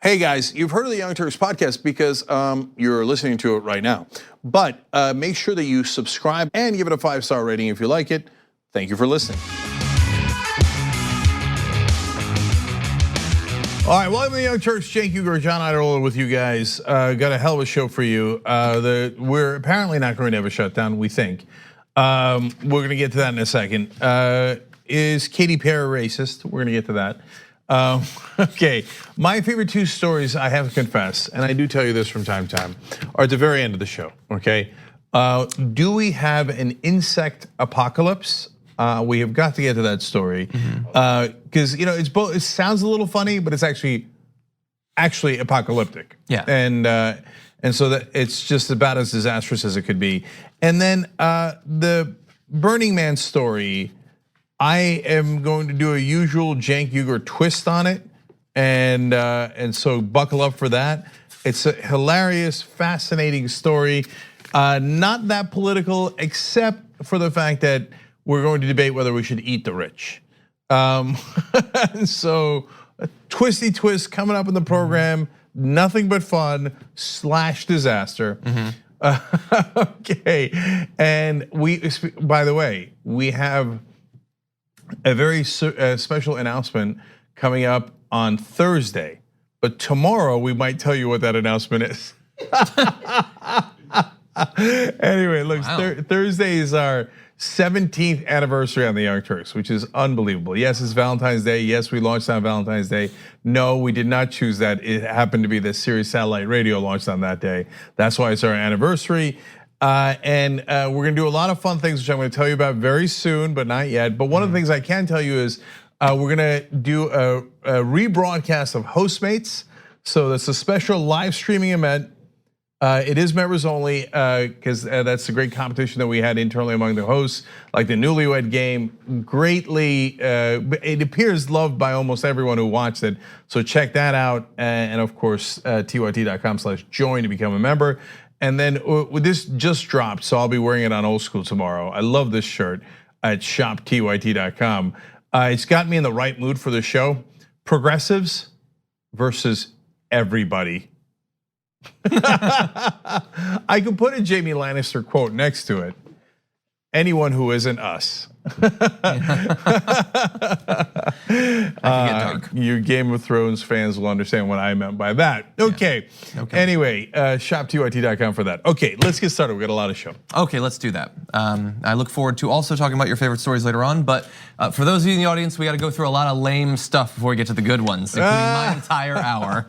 Hey guys, you've heard of the Young Turks podcast because you're listening to it right now. But make sure that you subscribe and give it a 5-star rating if you like it. Thank you for listening. All right, welcome to the Young Turks. Cenk Uygur, John Iadarola with you guys. Got a hell of a show for you. We're apparently not going to have a shutdown, we think. We're going to get to that in a second. Is Katy Perry racist? We're going to get to that. Okay, my favorite two stories, I have to confess, and I do tell you this from time to time, are at the very end of the show, okay? Do we have an insect apocalypse? We have got to get to that story. Because it's both. It sounds a little funny, but it's actually apocalyptic. Yeah. And so that it's just about as disastrous as it could be. And then the Burning Man story, I am going to do a usual Cenk Uygur twist on it, and so buckle up for that. It's a hilarious, fascinating story, not that political, except for the fact that we're going to debate whether we should eat the rich. So a twisty twist coming up in the program, nothing but fun / disaster. Okay, and by the way, we have a very special announcement coming up on Thursday, but tomorrow we might tell you what that announcement is. Anyway, look, wow. Thursday is our 17th anniversary on the Young Turks, which is unbelievable. Yes, it's Valentine's Day. Yes, we launched on Valentine's Day. No, we did not choose that. It happened to be the Sirius Satellite Radio launched on that day. That's why it's our anniversary. And we're gonna do a lot of fun things, which I'm gonna tell you about very soon, but not yet. But one of the things I can tell you is we're gonna do a rebroadcast of Hostmates. So that's a special live streaming event. It is members only, because that's the great competition that we had internally among the hosts, like the Newlywed Game. Greatly, it appears loved by almost everyone who watched it. So check that out, and of course, tyt.com/join to become a member. And then this just dropped, so I'll be wearing it on Old School tomorrow. I love this shirt at shoptyt.com. It's got me in the right mood for the show. Progressives versus everybody. I could put a Jamie Lannister quote next to it. Anyone who isn't us. You Game of Thrones fans will understand what I meant by that. Okay. Anyway, shoptyt.com for that. Okay, let's get started. We got a lot of show. Okay, let's do that. I look forward to also talking about your favorite stories later on. But for those of you in the audience, we got to go through a lot of lame stuff before we get to the good ones, including my entire hour.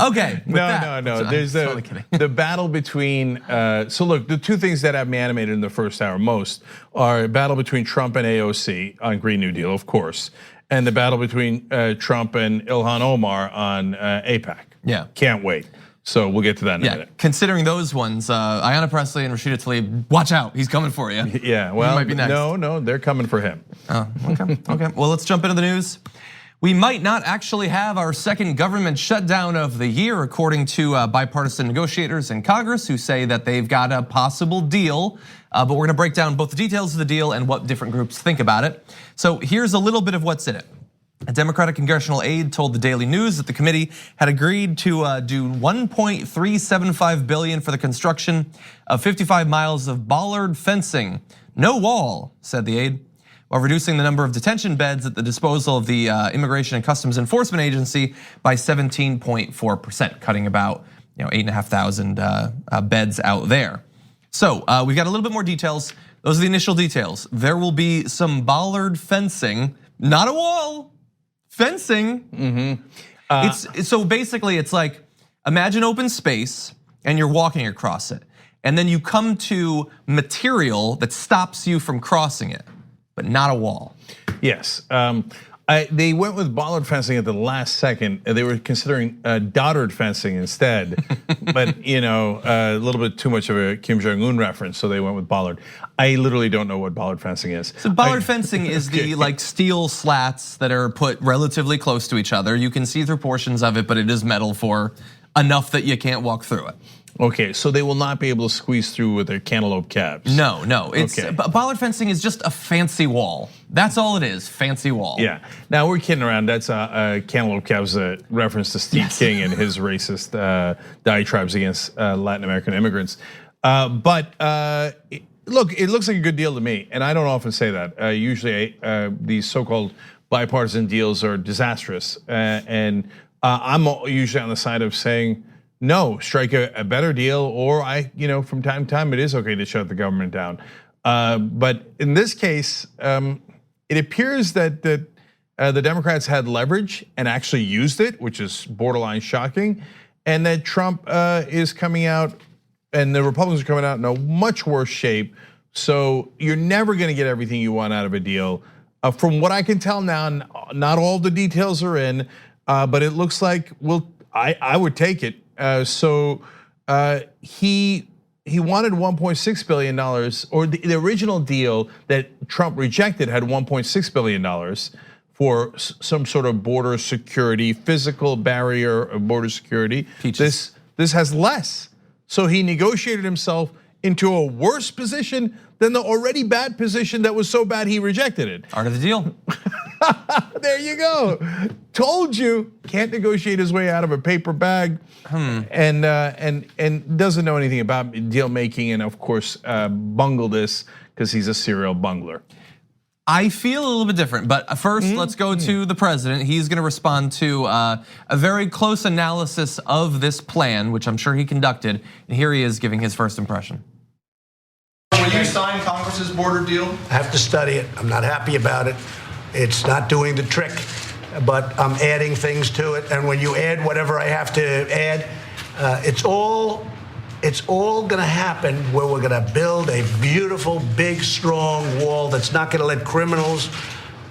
Okay. No. There's the battle between. So look, the two things that have me animated in the first hour most are a battle between Trump and AOC on Green New Deal, of course, and the battle between Trump and Ilhan Omar on AIPAC. Yeah, can't wait. So we'll get to that in a minute. Considering those ones, Ayanna Pressley and Rashida Tlaib, watch out, he's coming for you. Yeah, well, might be next. No, they're coming for him. Oh, okay. Well, let's jump into the news. We might not actually have our second government shutdown of the year, according to bipartisan negotiators in Congress who say that they've got a possible deal. But we're gonna break down both the details of the deal and what different groups think about it. So here's a little bit of what's in it. A Democratic congressional aide told the Daily News that the committee had agreed to do $1.375 billion for the construction of 55 miles of bollard fencing. No wall, said the aide, while reducing the number of detention beds at the disposal of the Immigration and Customs Enforcement Agency by 17.4%, cutting about 8,500 beds out there. So we've got a little bit more details. Those are the initial details. There will be some bollard fencing, not a wall, fencing. So basically it's like, imagine open space and you're walking across it. And then you come to material that stops you from crossing it, but not a wall. Yes, they went with bollard fencing at the last second. They were considering dotard fencing instead, but a little bit too much of a Kim Jong-un reference, so they went with bollard. I literally don't know what bollard fencing is. So bollard fencing is the steel slats that are put relatively close to each other. You can see through portions of it, but it is metal for enough that you can't walk through it. Okay, so they will not be able to squeeze through with their cantaloupe cabs. No, it's bollard fencing is just a fancy wall. That's all it is, fancy wall. Yeah. Now we're kidding around. That's cantaloupe cabs, a reference to Steve King and his racist diatribes against Latin American immigrants. But look, it looks like a good deal to me, and I don't often say that. Usually, these so-called bipartisan deals are disastrous, and I'm usually on the side of saying, no, strike a better deal, or from time to time, it is okay to shut the government down. But in this case, it appears that the Democrats had leverage and actually used it, which is borderline shocking, and that Trump is coming out, and the Republicans are coming out in a much worse shape. So you're never going to get everything you want out of a deal. From what I can tell now, not all the details are in, but it looks like I would take it. So he wanted $1.6 billion, or the original deal that Trump rejected had $1.6 billion for some sort of border security, physical barrier of border security. This has less. So he negotiated himself into a worse position than the already bad position that was so bad he rejected it. Art of the deal. There you go. Told you, can't negotiate his way out of a paper bag, and doesn't know anything about deal making, and of course bungled this because he's a serial bungler. I feel a little bit different, but first let's go to the president. He's going to respond to a very close analysis of this plan, which I'm sure he conducted, and here he is giving his first impression. Will you sign Congress's border deal? I have to study it. I'm not happy about it. It's not doing the trick, but I'm adding things to it. And when you add whatever I have to add, it's all going to happen where we're going to build a beautiful, big, strong wall that's not going to let criminals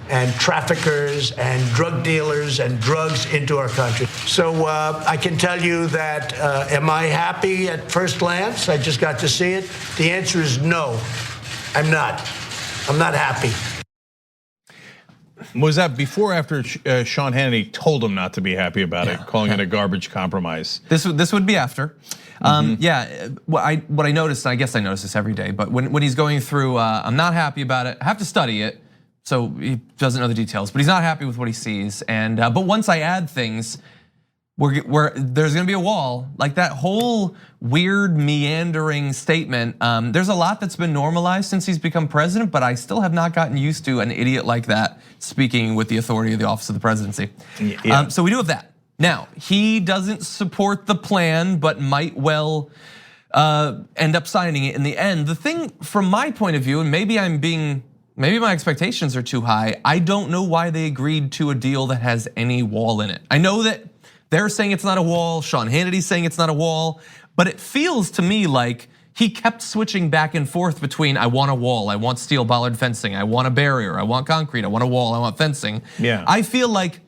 and traffickers and drug dealers and drugs into our country. So I can tell you that, am I happy at first glance? I just got to see it. The answer is no, I'm not. I'm not happy. Was that before or after Sean Hannity told him not to be happy about it, calling it a garbage compromise? This would be after. Yeah, what I noticed, I guess I notice this every day, but when he's going through, I'm not happy about it, I have to study it, so he doesn't know the details, but he's not happy with what he sees. And but once I add things, there's gonna be a wall. Like that whole weird meandering statement, there's a lot that's been normalized since he's become president, but I still have not gotten used to an idiot like that speaking with the authority of the office of the presidency. Yeah. So we do have that. Now, he doesn't support the plan, but might well end up signing it in the end. The thing from my point of view, and maybe my expectations are too high, I don't know why they agreed to a deal that has any wall in it. I know that they're saying it's not a wall, Sean Hannity's saying it's not a wall, but it feels to me like he kept switching back and forth between I want a wall, I want steel bollard fencing, I want a barrier, I want concrete, I want a wall, I want fencing. Yeah. I feel like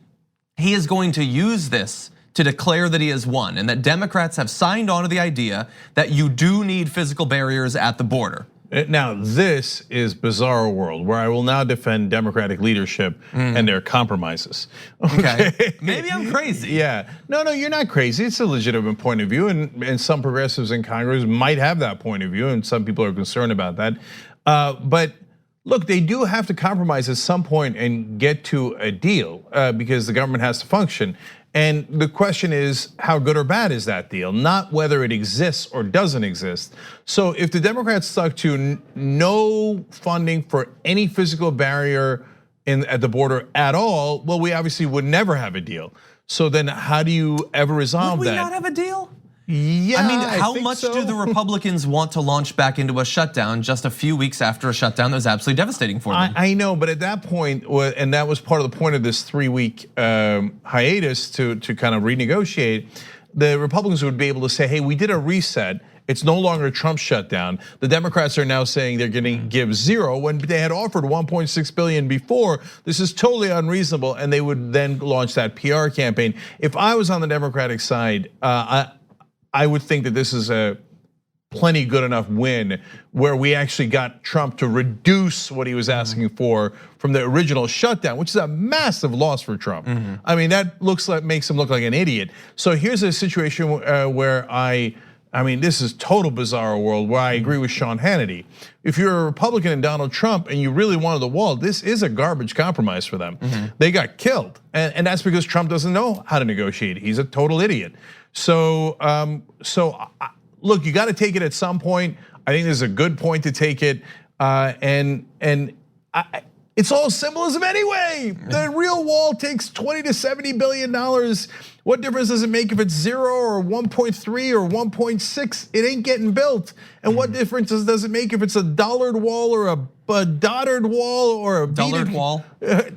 he is going to use this to declare that he has won and that Democrats have signed on to the idea that you do need physical barriers at the border. Now, this is bizarre world where I will now defend Democratic leadership and their compromises. Okay, maybe I'm crazy. Yeah, no, you're not crazy. It's a legitimate point of view, and some progressives in Congress might have that point of view, and some people are concerned about that. But look, they do have to compromise at some point and get to a deal because the government has to function. And the question is, how good or bad is that deal? Not whether it exists or doesn't exist. So if the Democrats stuck to no funding for any physical barrier at the border at all, well, we obviously would never have a deal. So then how do you ever resolve that? Would we not have a deal? Yeah, I mean, how think much so. do the Republicans want to launch back into a shutdown just a few weeks after a shutdown that was absolutely devastating for them? I know, but at that point, and that was part of the point of this 3-week hiatus to kind of renegotiate, the Republicans would be able to say, hey, we did a reset. It's no longer a Trump shutdown. The Democrats are now saying they're going to give zero when they had offered 1.6 billion before. This is totally unreasonable, and they would then launch that PR campaign. If I was on the Democratic side, I would think that this is a plenty good enough win where we actually got Trump to reduce what he was asking for from the original shutdown, which is a massive loss for Trump. I mean, that makes him look like an idiot. So here's a situation where I I mean, this is total bizarre world where I agree with Sean Hannity. If you're a Republican and Donald Trump and you really wanted the wall, this is a garbage compromise for them. They got killed, and that's because Trump doesn't know how to negotiate. He's a total idiot. So, look, you got to take it at some point. I think there's a good point to take it, it's all symbolism anyway. The real wall takes $20 to $70 billion. What difference does it make if it's 0 or 1.3 or 1.6? It ain't getting built. And what difference does it make if it's a dollared wall or a dotted wall or a beaded wall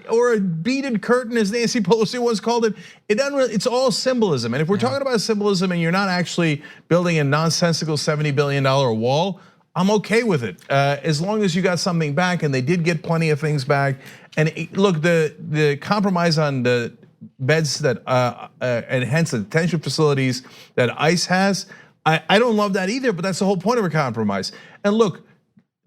or a beaded curtain, as Nancy Pelosi once called it? It doesn't really, it's all symbolism. And if we're talking about symbolism and you're not actually building a nonsensical $70 billion wall, I'm okay with it, as long as you got something back, and they did get plenty of things back. And look, the compromise on the beds that and hence the detention facilities that ICE has, I don't love that either. But that's the whole point of a compromise. And look,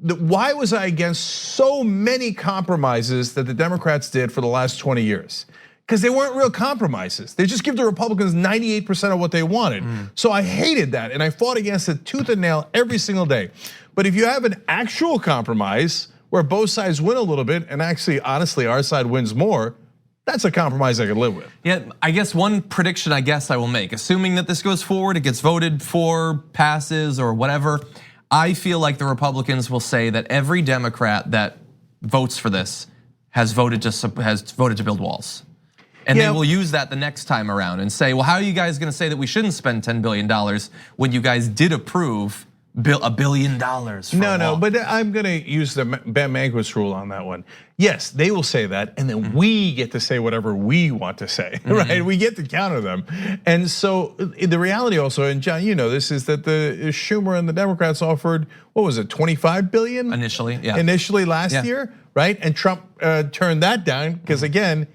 why was I against so many compromises that the Democrats did for the last 20 years? Because they weren't real compromises. They just give the Republicans 98% of what they wanted. So I hated that, and I fought against it tooth and nail every single day. But if you have an actual compromise where both sides win a little bit, and actually, honestly, our side wins more, that's a compromise I could live with. Yeah, I guess one prediction I will make, assuming that this goes forward, it gets voted for, passes or whatever, I feel like the Republicans will say that every Democrat that votes for this has voted to build walls. And they will use that the next time around and say, well, how are you guys gonna say that we shouldn't spend $10 billion when you guys did approve $1 billion for a wall? No, but I'm gonna use the Ben Mankiewicz rule on that one. Yes, they will say that, and then we get to say whatever we want to say, right? We get to counter them. And so the reality also, and John, you know this, is that the Schumer and the Democrats offered, what was it, 25 billion? Initially, yeah. Initially last year, right? And Trump turned that down, because again,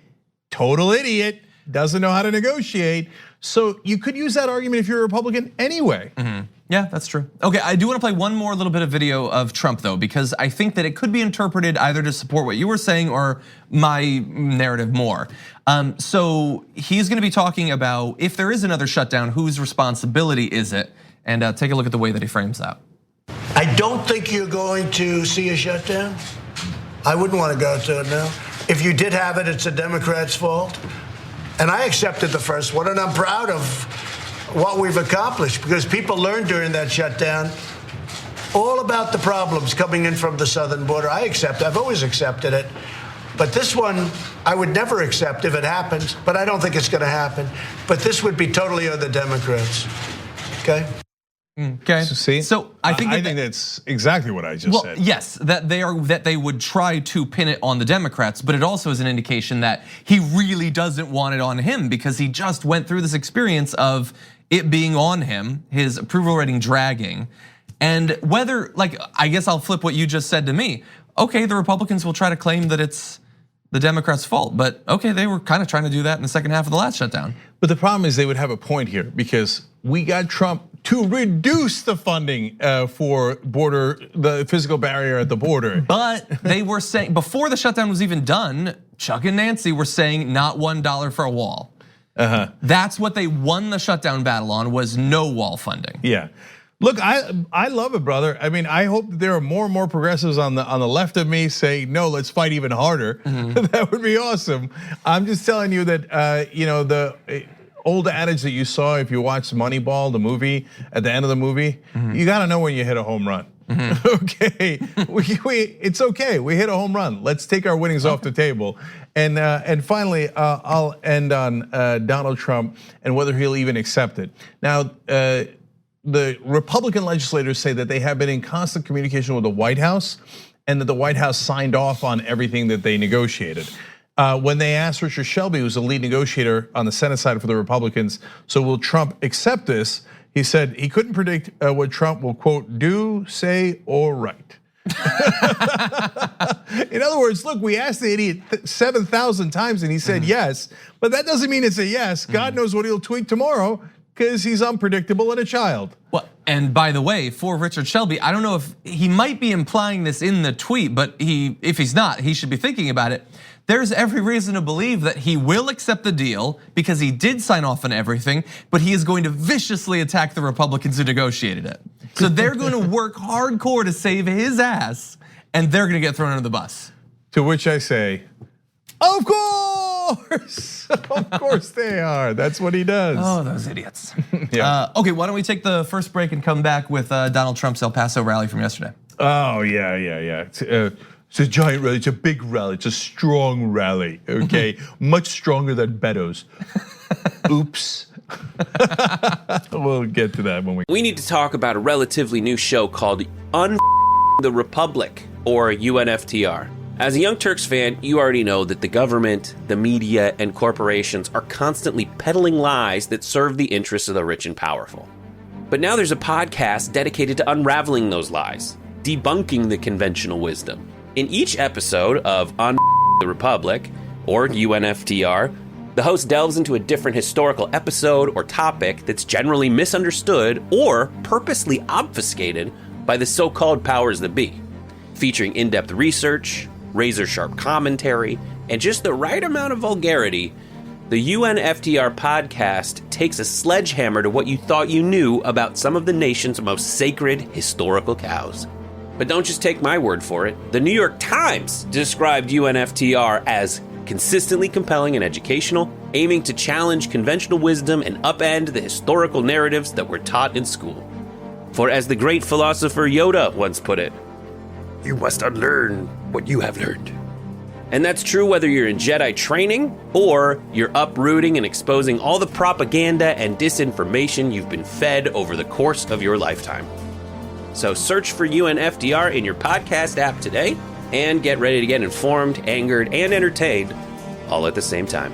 total idiot, doesn't know how to negotiate. So you could use that argument if you're a Republican anyway. Yeah, that's true. Okay, I do want to play one more little bit of video of Trump though, because I think that it could be interpreted either to support what you were saying or my narrative more. So he's gonna be talking about if there is another shutdown, whose responsibility is it? And take a look at the way that he frames that. I don't think you're going to see a shutdown. I wouldn't want to go to it now. If you did have it, it's a Democrat's fault. And I accepted the first one, and I'm proud of what we've accomplished, because people learned during that shutdown all about the problems coming in from the southern border. I've always accepted it. But this one, I would never accept if it happens, but I don't think it's going to happen. But this would be totally on the Democrats, okay? Okay. See, so I think that's exactly what I just said. Yes, that they would try to pin it on the Democrats, but it also is an indication that he really doesn't want it on him, because he just went through this experience of it being on him, his approval rating dragging, and whether, like, I guess I'll flip what you just said to me. Okay, the Republicans will try to claim that it's the Democrats' fault, but okay, they were kind of trying to do that in the second half of the last shutdown. But the problem is they would have a point here, because we got Trump to reduce the funding for the physical barrier at the border. But they were saying, before the shutdown was even done, Chuck and Nancy were saying not $1 for a wall. That's what they won the shutdown battle on, was no wall funding. Yeah. Look, I love it, brother. I mean, I hope that there are more and more progressives on the left of me saying, no, let's fight even harder. That would be awesome. I'm just telling you that the old adage that you saw if you watched Moneyball, the movie, at the end of the movie, you gotta know when you hit a home run. Okay, it's okay, we hit a home run. Let's take our winnings off the table. And finally, I'll end on Donald Trump and whether he'll even accept it. Now, the Republican legislators say that they have been in constant communication with the White House, and that the White House signed off on everything that they negotiated. When they asked Richard Shelby, who's the lead negotiator on the Senate side for the Republicans, so will Trump accept this? He said he couldn't predict what Trump will, quote, do, say, or write. In other words, look, we asked the idiot 7,000 times and he said yes, but that doesn't mean it's a yes. God knows what he'll tweet tomorrow, because he's unpredictable and a child. Well, and by the way, for Richard Shelby, I don't know if he might be implying this in the tweet, but if he's not, he should be thinking about it. there's every reason to believe that he will accept the deal because he did sign off on everything, but he is going to viciously attack the Republicans who negotiated it. So they're going to work hardcore to save his ass, and they're going to get thrown under the bus. To which I say, of course, of course they are. That's what he does. Oh, those idiots. Yeah. Okay, why don't we take the first break and come back with Donald Trump's El Paso rally from yesterday. Oh, yeah. It's a giant rally, it's a big rally, it's a strong rally, okay? Much stronger than Beto's. Oops. We'll get to that when We need to talk about a relatively new show called the Republic, or UNFTR. As a Young Turks fan, you already know that the government, the media, and corporations are constantly peddling lies that serve the interests of the rich and powerful. But now there's a podcast dedicated to unraveling those lies, debunking the conventional wisdom. In each episode of On the Republic, or UNFTR, the host delves into a different historical episode or topic that's generally misunderstood or purposely obfuscated by the so-called powers that be, featuring in-depth research, razor-sharp commentary, and just the right amount of vulgarity. The UNFTR podcast takes a sledgehammer to what you thought you knew about some of the nation's most sacred historical cows. But don't just take my word for it. The New York Times described UNFTR as consistently compelling and educational, aiming to challenge conventional wisdom and upend the historical narratives that were taught in school. For as the great philosopher Yoda once put it, you must unlearn what you have learned. And that's true whether you're in Jedi training or you're uprooting and exposing all the propaganda and disinformation you've been fed over the course of your lifetime. So search for UNFTR in your podcast app today and get ready to get informed, angered, and entertained all at the same time.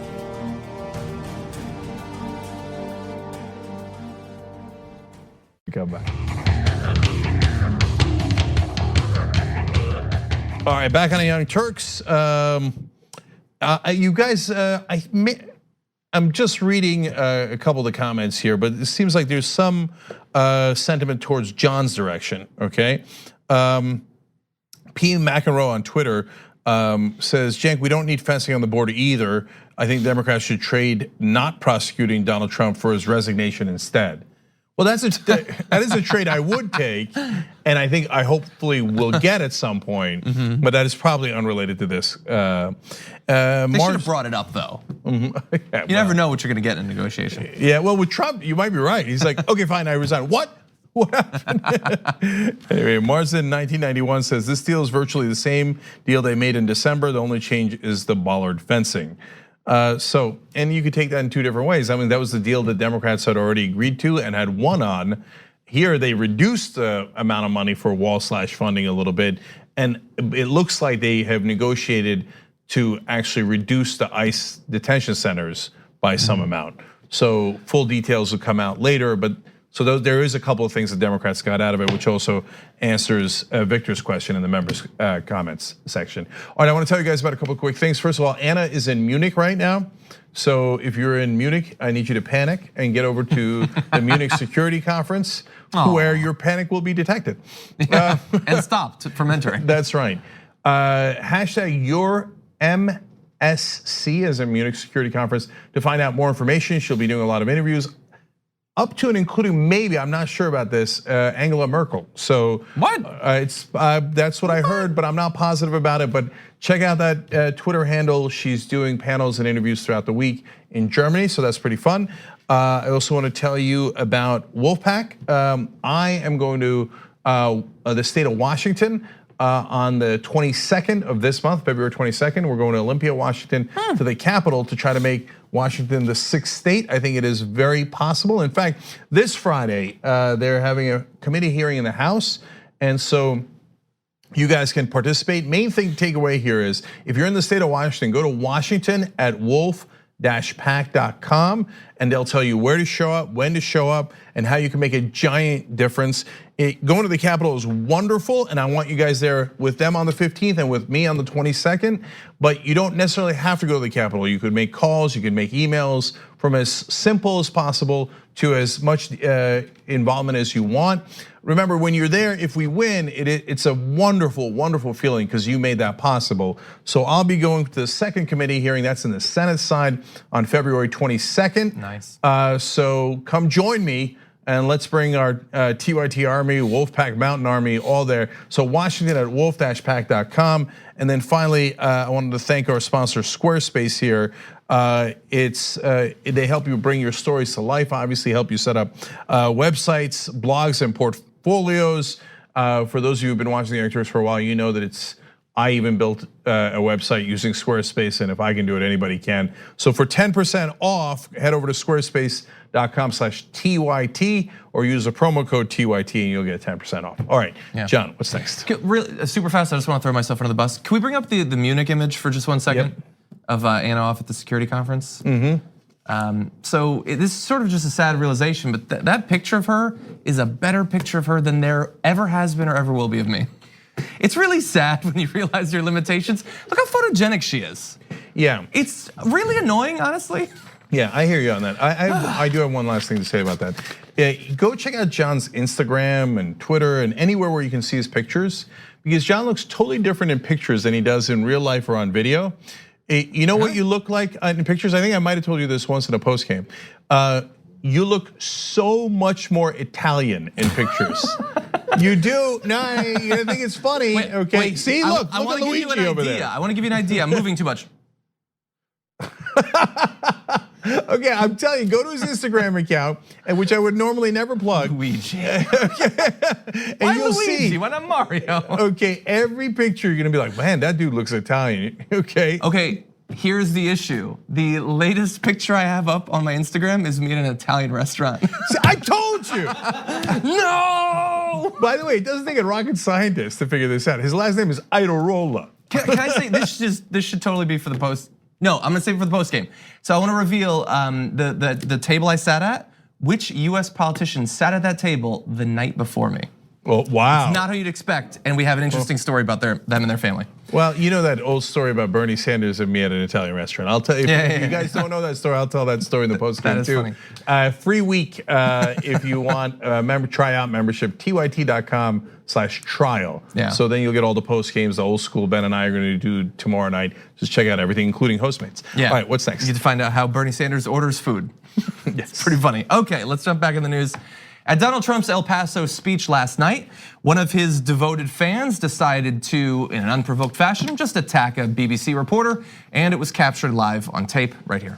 Come back. All right, back on the Young Turks. You guys, I'm just reading a couple of the comments here, but it seems like there's some sentiment towards John's direction, okay? P. McEnroe on Twitter says, Cenk, we don't need fencing on the border either. I think Democrats should trade not prosecuting Donald Trump for his resignation instead. Well, that is a trade I would take, and I think I hopefully will get at some point, but that is probably unrelated to this. They should have brought it up though. Yeah, You never know what you're gonna get in a negotiation. Yeah, well, with Trump, you might be right. He's like, okay, fine, I resign. What? What happened? Anyway, Marsden 1991 says this deal is virtually the same deal they made in December. The only change is the bollard fencing. And you could take that in two different ways. I mean, that was the deal that Democrats had already agreed to and had won on. Here, they reduced the amount of money for wall/funding a little bit, and it looks like they have negotiated to actually reduce the ICE detention centers by some amount. So full details will come out later, but so there is a couple of things that Democrats got out of it, which also answers Victor's question in the members' comments section. All right, I want to tell you guys about a couple of quick things. First of all, Anna is in Munich right now. So if you're in Munich, I need you to panic and get over to the Munich Security Conference, where your panic will be detected. And stopped from entering. That's right. Hashtag your MSC as a Munich Security Conference to find out more information. She'll be doing a lot of interviews, up to and including maybe, I'm not sure about this, Angela Merkel. So what? That's what I heard, but I'm not positive about it. But check out that Twitter handle. She's doing panels and interviews throughout the week in Germany, so that's pretty fun. I also want to tell you about Wolfpack. I am going to the state of Washington on the 22nd of this month, February 22nd. We're going to Olympia, Washington, to the Capitol to try to make Washington the 6th state. I think it is very possible. In fact, this Friday, they're having a committee hearing in the House. And so you guys can participate. Main thing to take away here is if you're in the state of Washington, go to Washington at wolf-pack.com and they'll tell you where to show up, when to show up, and how you can make a giant difference Going to the Capitol is wonderful, and I want you guys there with them on the 15th and with me on the 22nd. But you don't necessarily have to go to the Capitol. You could make calls, you could make emails, from as simple as possible to as much involvement as you want. Remember, when you're there, if we win, it's a wonderful, wonderful feeling because you made that possible. So I'll be going to the second committee hearing. That's in the Senate side on February 22nd. Nice. So come join me. And let's bring our TYT Army, Wolfpack Mountain Army, all there. So Washington at wolf-pack.com. And then finally, I wanted to thank our sponsor, Squarespace here. They help you bring your stories to life, obviously help you set up websites, blogs, and portfolios. For those of you who've been watching the Young Turks for a while, you know that I even built a website using Squarespace, and if I can do it, anybody can. So for 10% off, head over to squarespace.com/TYT or use the promo code TYT and you'll get 10% off. All right, John, what's next? Really, super fast, I just want to throw myself under the bus. Can we bring up the Munich image for just 1 second? Yep. Of Anna off at the security conference? So this is sort of just a sad realization, but that picture of her is a better picture of her than there ever has been or ever will be of me. It's really sad when you realize your limitations. Look how photogenic she is. Yeah. It's really annoying, honestly. Yeah, I hear you on that. I do have one last thing to say about that. Go check out John's Instagram and Twitter and anywhere where you can see his pictures, because John looks totally different in pictures than he does in real life or on video. You know what you look like in pictures? I think I might have told you this once in a post game. You look so much more Italian in pictures. You do. No, I think it's funny. Okay. See, look at Luigi over there. I want to give you an idea. I'm moving too much. Okay, I'm telling you, go to his Instagram account, which I would normally never plug. Luigi. And Why you'll Luigi? see. Why not Mario? Okay, every picture you're gonna be like, man, that dude looks Italian. Okay. Okay, here's the issue. The latest picture I have up on my Instagram is me in an Italian restaurant. See, I told you. No! By the way, it doesn't take a rocket scientist to figure this out. His last name is Idorola. Can I say this should totally be for the post? No, I'm gonna save it for the post game. So I want to reveal the table I sat at. Which US politician sat at that table the night before me? Well, wow. It's not how you'd expect, and we have an interesting story about them and their family. Well, you know that old story about Bernie Sanders and me at an Italian restaurant. I'll tell you, if you guys don't know that story, I'll tell that story in the post game too. Funny. Free week if you want try out membership, tyt.com/trial. Yeah. So then you'll get all the post games, the old school Ben and I are gonna do tomorrow night. Just check out everything, including Postmates. Yeah. All right, what's next? You get to find out how Bernie Sanders orders food. It's pretty funny. Okay, let's jump back in the news. At Donald Trump's El Paso speech last night, one of his devoted fans decided to, in an unprovoked fashion, just attack a BBC reporter, and it was captured live on tape right here.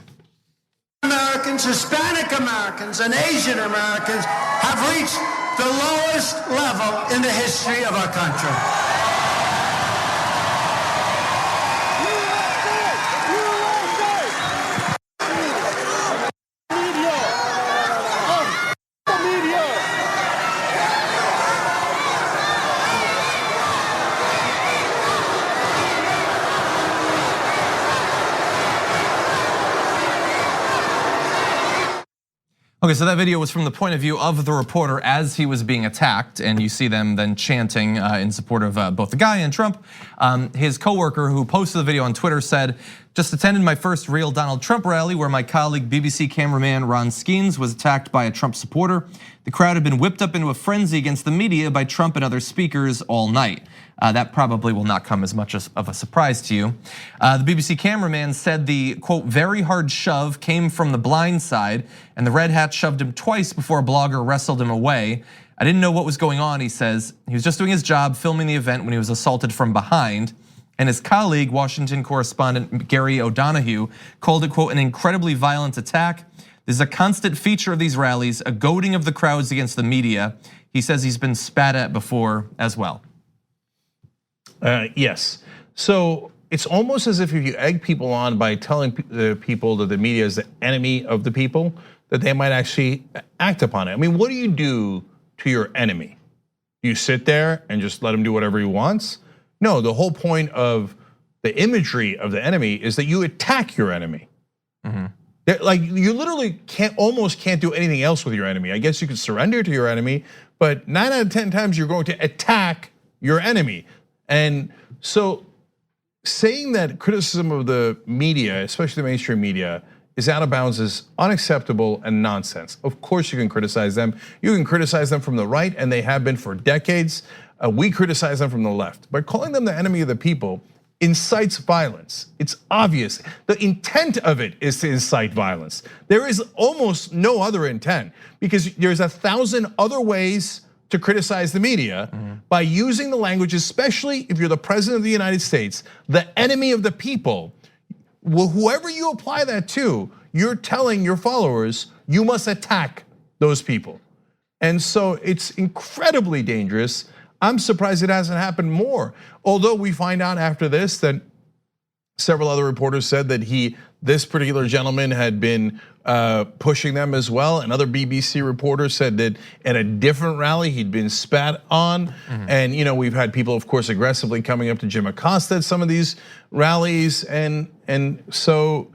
Americans, Hispanic Americans, and Asian Americans have reached the lowest level in the history of our country. Okay, so that video was from the point of view of the reporter as he was being attacked, and you see them then chanting in support of both the guy and Trump. His coworker who posted the video on Twitter said, "Just attended my first real Donald Trump rally where my colleague BBC cameraman Ron Skeens was attacked by a Trump supporter. The crowd had been whipped up into a frenzy against the media by Trump and other speakers all night." That probably will not come as much of a surprise to you. The BBC cameraman said the, quote, very hard shove came from the blind side, and the red hat shoved him twice before a blogger wrestled him away. "I didn't know what was going on," he says. He was just doing his job, filming the event when he was assaulted from behind. And his colleague, Washington correspondent Gary O'Donoghue, called it, quote, an incredibly violent attack. This is a constant feature of these rallies, a goading of the crowds against the media. He says he's been spat at before as well. Yes. So it's almost as if you egg people on by telling the people that the media is the enemy of the people, that they might actually act upon it. I mean, what do you do to your enemy? You sit there and just let him do whatever he wants? No, the whole point of the imagery of the enemy is that you attack your enemy. Like you literally almost can't do anything else with your enemy. I guess you could surrender to your enemy, but 9 out of 10 times you're going to attack your enemy. And so saying that criticism of the media, especially the mainstream media, is out of bounds is unacceptable and nonsense. Of course you can criticize them. You can criticize them from the right, and they have been for decades. We criticize them from the left. But calling them the enemy of the people incites violence. It's obvious. The intent of it is to incite violence. There is almost no other intent, because there's 1,000 other ways to criticize the media by using the language, especially if you're the president of the United States, the enemy of the people. Well, whoever you apply that to, you're telling your followers you must attack those people. And so it's incredibly dangerous. I'm surprised it hasn't happened more. Although we find out after this that several other reporters said that this particular gentleman had been pushing them as well. Another BBC reporter said that at a different rally he'd been spat on. And we've had people, of course, aggressively coming up to Jim Acosta at some of these rallies. And so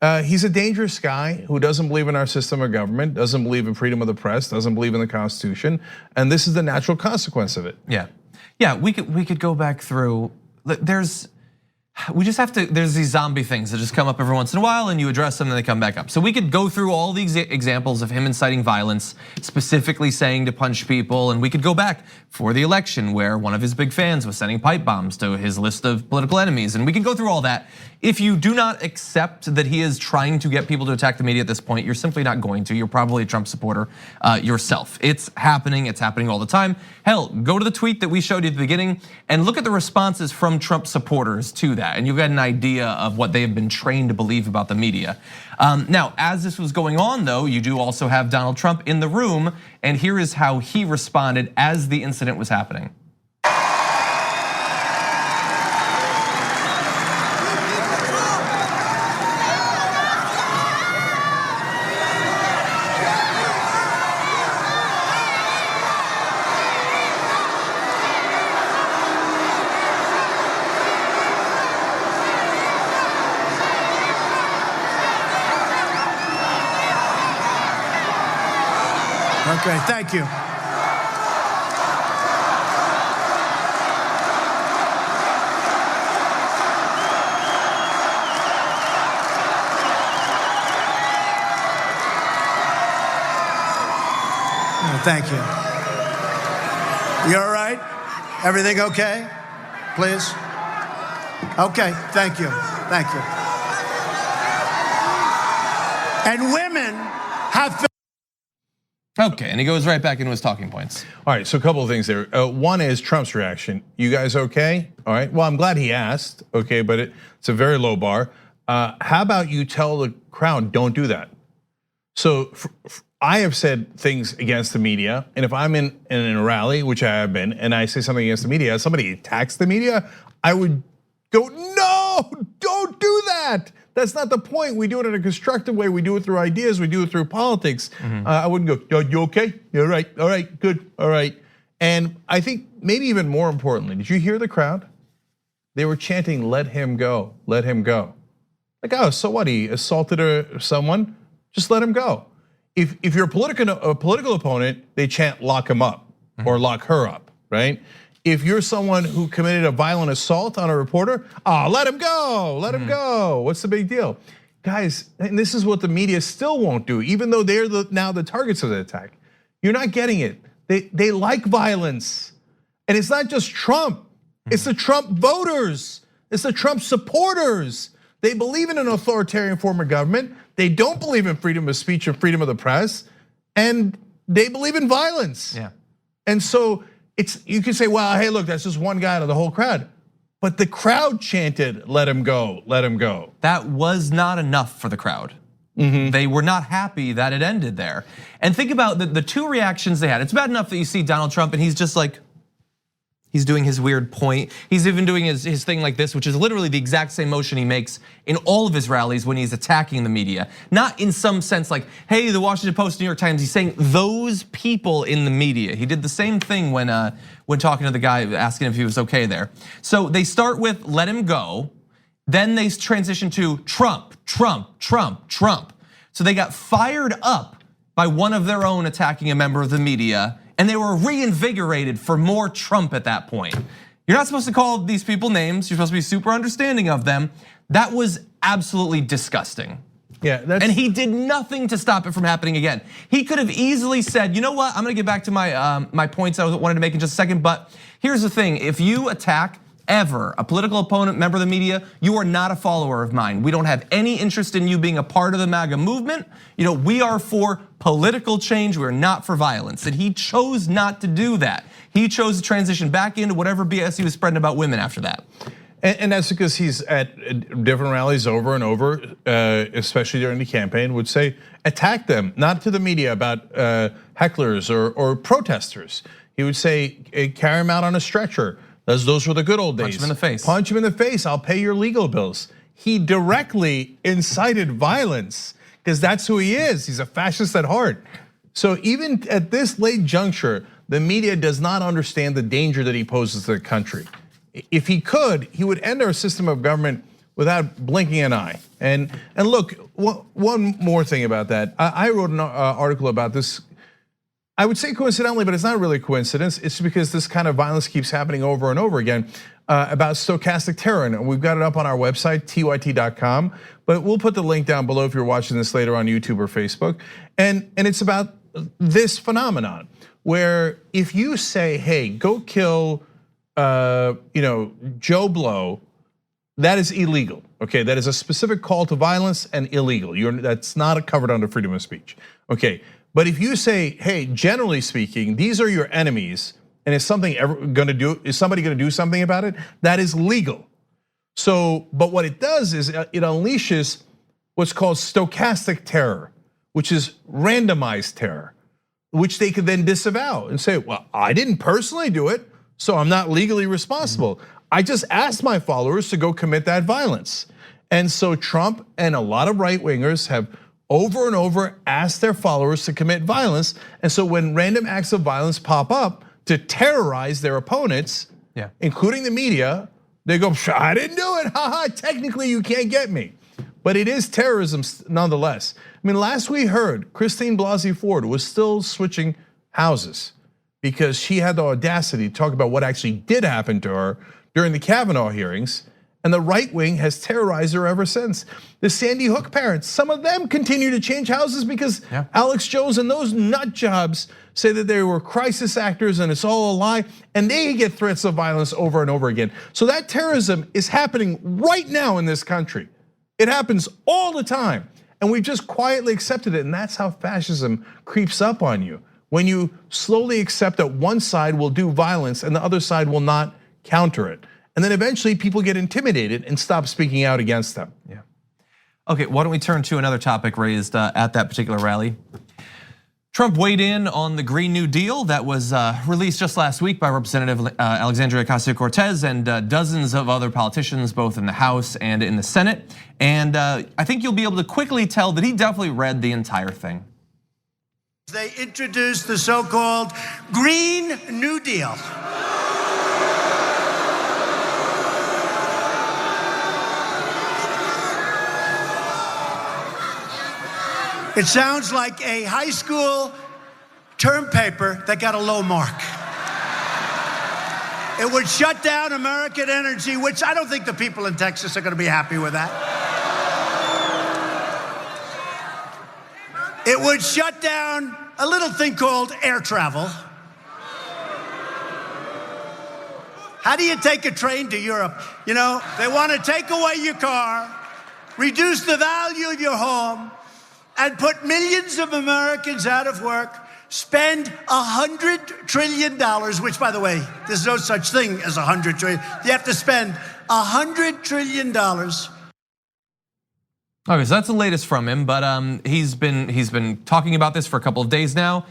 he's a dangerous guy who doesn't believe in our system of government, doesn't believe in freedom of the press, doesn't believe in the Constitution, and this is the natural consequence of it. Yeah, we could go back through. There's these zombie things that just come up every once in a while, and you address them and they come back up. So we could go through all these examples of him inciting violence, specifically saying to punch people, and we could go back for the election where one of his big fans was sending pipe bombs to his list of political enemies, and we can go through all that. If you do not accept that he is trying to get people to attack the media at this point, you're simply not going to. You're probably a Trump supporter yourself. It's happening all the time. Hell, go to the tweet that we showed you at the beginning and look at the responses from Trump supporters to that, and you've got an idea of what they have been trained to believe about the media. Now, as this was going on though, you do also have Donald Trump in the room, and here is how he responded as the incident was happening. Okay, thank you. Thank you. You all right? Everything okay? Please? Okay, thank you. Thank you. And women have. Okay, and he goes right back into his talking points. All right, so a couple of things there. One is Trump's reaction. You guys okay? All right, well, I'm glad he asked, okay, but it's a very low bar. How about you tell the crowd, don't do that? So I have said things against the media, and if I'm in a rally, which I have been, and I say something against the media, somebody attacks the media, I would go, no, don't do that. That's not the point. We do it in a constructive way. We do it through ideas. We do it through politics. I wouldn't go, you okay? You're right. All right, good. All right. And I think maybe even more importantly, did you hear the crowd? They were chanting, let him go, let him go. Like, oh, so what? He assaulted someone, just let him go. If you're a political opponent, they chant, lock him up or lock her up, right? If you're someone who committed a violent assault on a reporter, let him go, let him go. What's the big deal? Guys, and this is what the media still won't do, even though they're now the targets of the attack. You're not getting it. They like violence. And it's not just Trump, it's the Trump voters, it's the Trump supporters. They believe in an authoritarian form of government. They don't believe in freedom of speech and freedom of the press, and they believe in violence. Yeah. And so you can say, well, hey, look, that's just one guy out of the whole crowd. But the crowd chanted, let him go, let him go. That was not enough for the crowd. They were not happy that it ended there. And think about the two reactions they had. It's bad enough that you see Donald Trump and he's just like, he's doing his weird point. He's even doing his thing like this, which is literally the exact same motion he makes in all of his rallies when he's attacking the media. Not in some sense like, hey, the Washington Post, New York Times, he's saying those people in the media. He did the same thing when talking to the guy, asking if he was okay there. So they start with let him go, then they transition to Trump, Trump, Trump, Trump. So they got fired up by one of their own attacking a member of the media and they were reinvigorated for more Trump at that point. You're not supposed to call these people names. You're supposed to be super understanding of them. That was absolutely disgusting. Yeah, and he did nothing to stop it from happening again. He could have easily said, you know what, I'm gonna get back to my points I wanted to make in just a second, but here's the thing, if you attack ever a political opponent, member of the media, you are not a follower of mine. We don't have any interest in you being a part of the MAGA movement. We are for political change, we're not for violence. And he chose not to do that. He chose to transition back into whatever BS he was spreading about women after that. And that's because he's at different rallies over and over, especially during the campaign, would say, attack them, not to the media about hecklers or protesters. He would say, carry them out on a stretcher. Those were the good old days. Punch him in the face. Punch him in the face, I'll pay your legal bills. He directly incited violence, because that's who he is. He's a fascist at heart. So even at this late juncture, the media does not understand the danger that he poses to the country. If he could, he would end our system of government without blinking an eye. And look, one more thing about that. I wrote an article about this. I would say coincidentally, but it's not really a coincidence. It's because this kind of violence keeps happening over and over again about stochastic terror. And we've got it up on our website, tyt.com. But we'll put the link down below if you're watching this later on YouTube or Facebook. And it's about this phenomenon where if you say, hey, go kill Joe Blow, that is illegal. Okay, that is a specific call to violence and illegal. That's not covered under freedom of speech. Okay, but if you say, hey, generally speaking, these are your enemies, and is somebody gonna do something about it? That is legal. So, but what it does is it unleashes what's called stochastic terror, which is randomized terror, which they could then disavow and say, well, I didn't personally do it, so I'm not legally responsible. I just asked my followers to go commit that violence. And so Trump and a lot of right-wingers have over and over asked their followers to commit violence. And so when random acts of violence pop up to terrorize their opponents, including the media, they go, I didn't do it, haha, technically you can't get me. But it is terrorism nonetheless. I mean, last we heard, Christine Blasey Ford was still switching houses because she had the audacity to talk about what actually did happen to her during the Kavanaugh hearings, and the right wing has terrorized her ever since. The Sandy Hook parents, some of them continue to change houses because Alex Jones and those nut jobs say that they were crisis actors and it's all a lie, and they get threats of violence over and over again. So that terrorism is happening right now in this country. It happens all the time, and we've just quietly accepted it, and that's how fascism creeps up on you. When you slowly accept that one side will do violence and the other side will not counter it. And then eventually people get intimidated and stop speaking out against them. Yeah. Okay, why don't we turn to another topic raised at that particular rally. Trump weighed in on the Green New Deal that was released just last week by Representative Alexandria Ocasio-Cortez and dozens of other politicians, both in the House and in the Senate. And I think you'll be able to quickly tell that he definitely read the entire thing. They introduced the so-called Green New Deal. It sounds like a high school term paper that got a low mark. It would shut down American energy, which I don't think the people in Texas are going to be happy with that. It would shut down a little thing called air travel. How do you take a train to Europe? They want to take away your car, reduce the value of your home, and put millions of Americans out of work, spend $100 trillion, which, by the way, there's no such thing as $100 trillion. You have to spend $100 trillion. Okay, so that's the latest from him, but he's been talking about this for a couple of days now.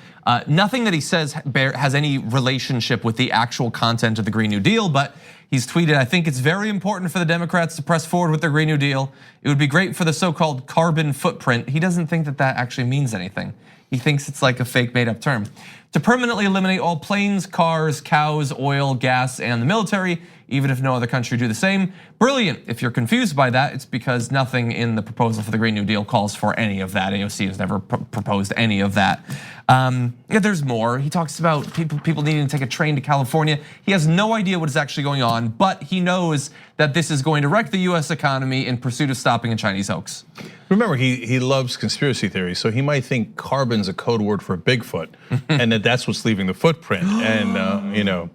Nothing that he says has any relationship with the actual content of the Green New Deal, but he's tweeted, I think it's very important for the Democrats to press forward with their Green New Deal. It would be great for the so-called carbon footprint. He doesn't think that that actually means anything. He thinks it's like a fake made up term. To permanently eliminate all planes, cars, cows, oil, gas, and the military, even if no other country do the same. Brilliant. If you're confused by that, it's because nothing in the proposal for the Green New Deal calls for any of that. AOC has never proposed any of that. Yeah, there's more. He talks about people needing to take a train to California. He has no idea what is actually going on, but he knows that this is going to wreck the US economy in pursuit of stopping a Chinese hoax. Remember, he loves conspiracy theories, so he might think carbon's a code word for Bigfoot, and that's what's leaving the footprint. And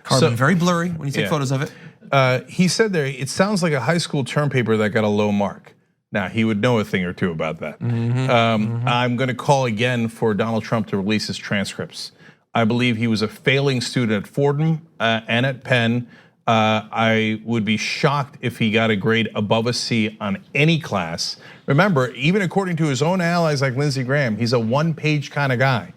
Carbon, very blurry when you take photos of it. He said there, it sounds like a high school term paper that got a low mark. Now, he would know a thing or two about that. I'm gonna call again for Donald Trump to release his transcripts. I believe he was a failing student at Fordham and at Penn. I would be shocked if he got a grade above a C on any class. Remember, even according to his own allies like Lindsey Graham, he's a one-page kind of guy.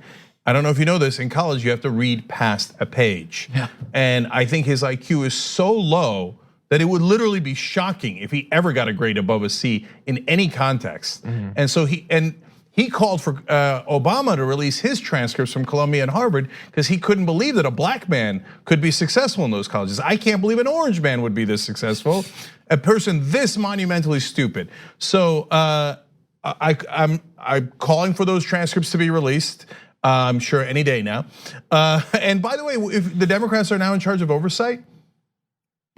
I don't know if you know this, in college you have to read past a page. Yeah. And I think his IQ is so low that it would literally be shocking if he ever got a grade above a C in any context. And so he called for Obama to release his transcripts from Columbia and Harvard because he couldn't believe that a black man could be successful in those colleges. I can't believe an orange man would be this successful, a person this monumentally stupid. So I'm calling for those transcripts to be released. I'm sure any day now. And by the way, if the Democrats are now in charge of oversight,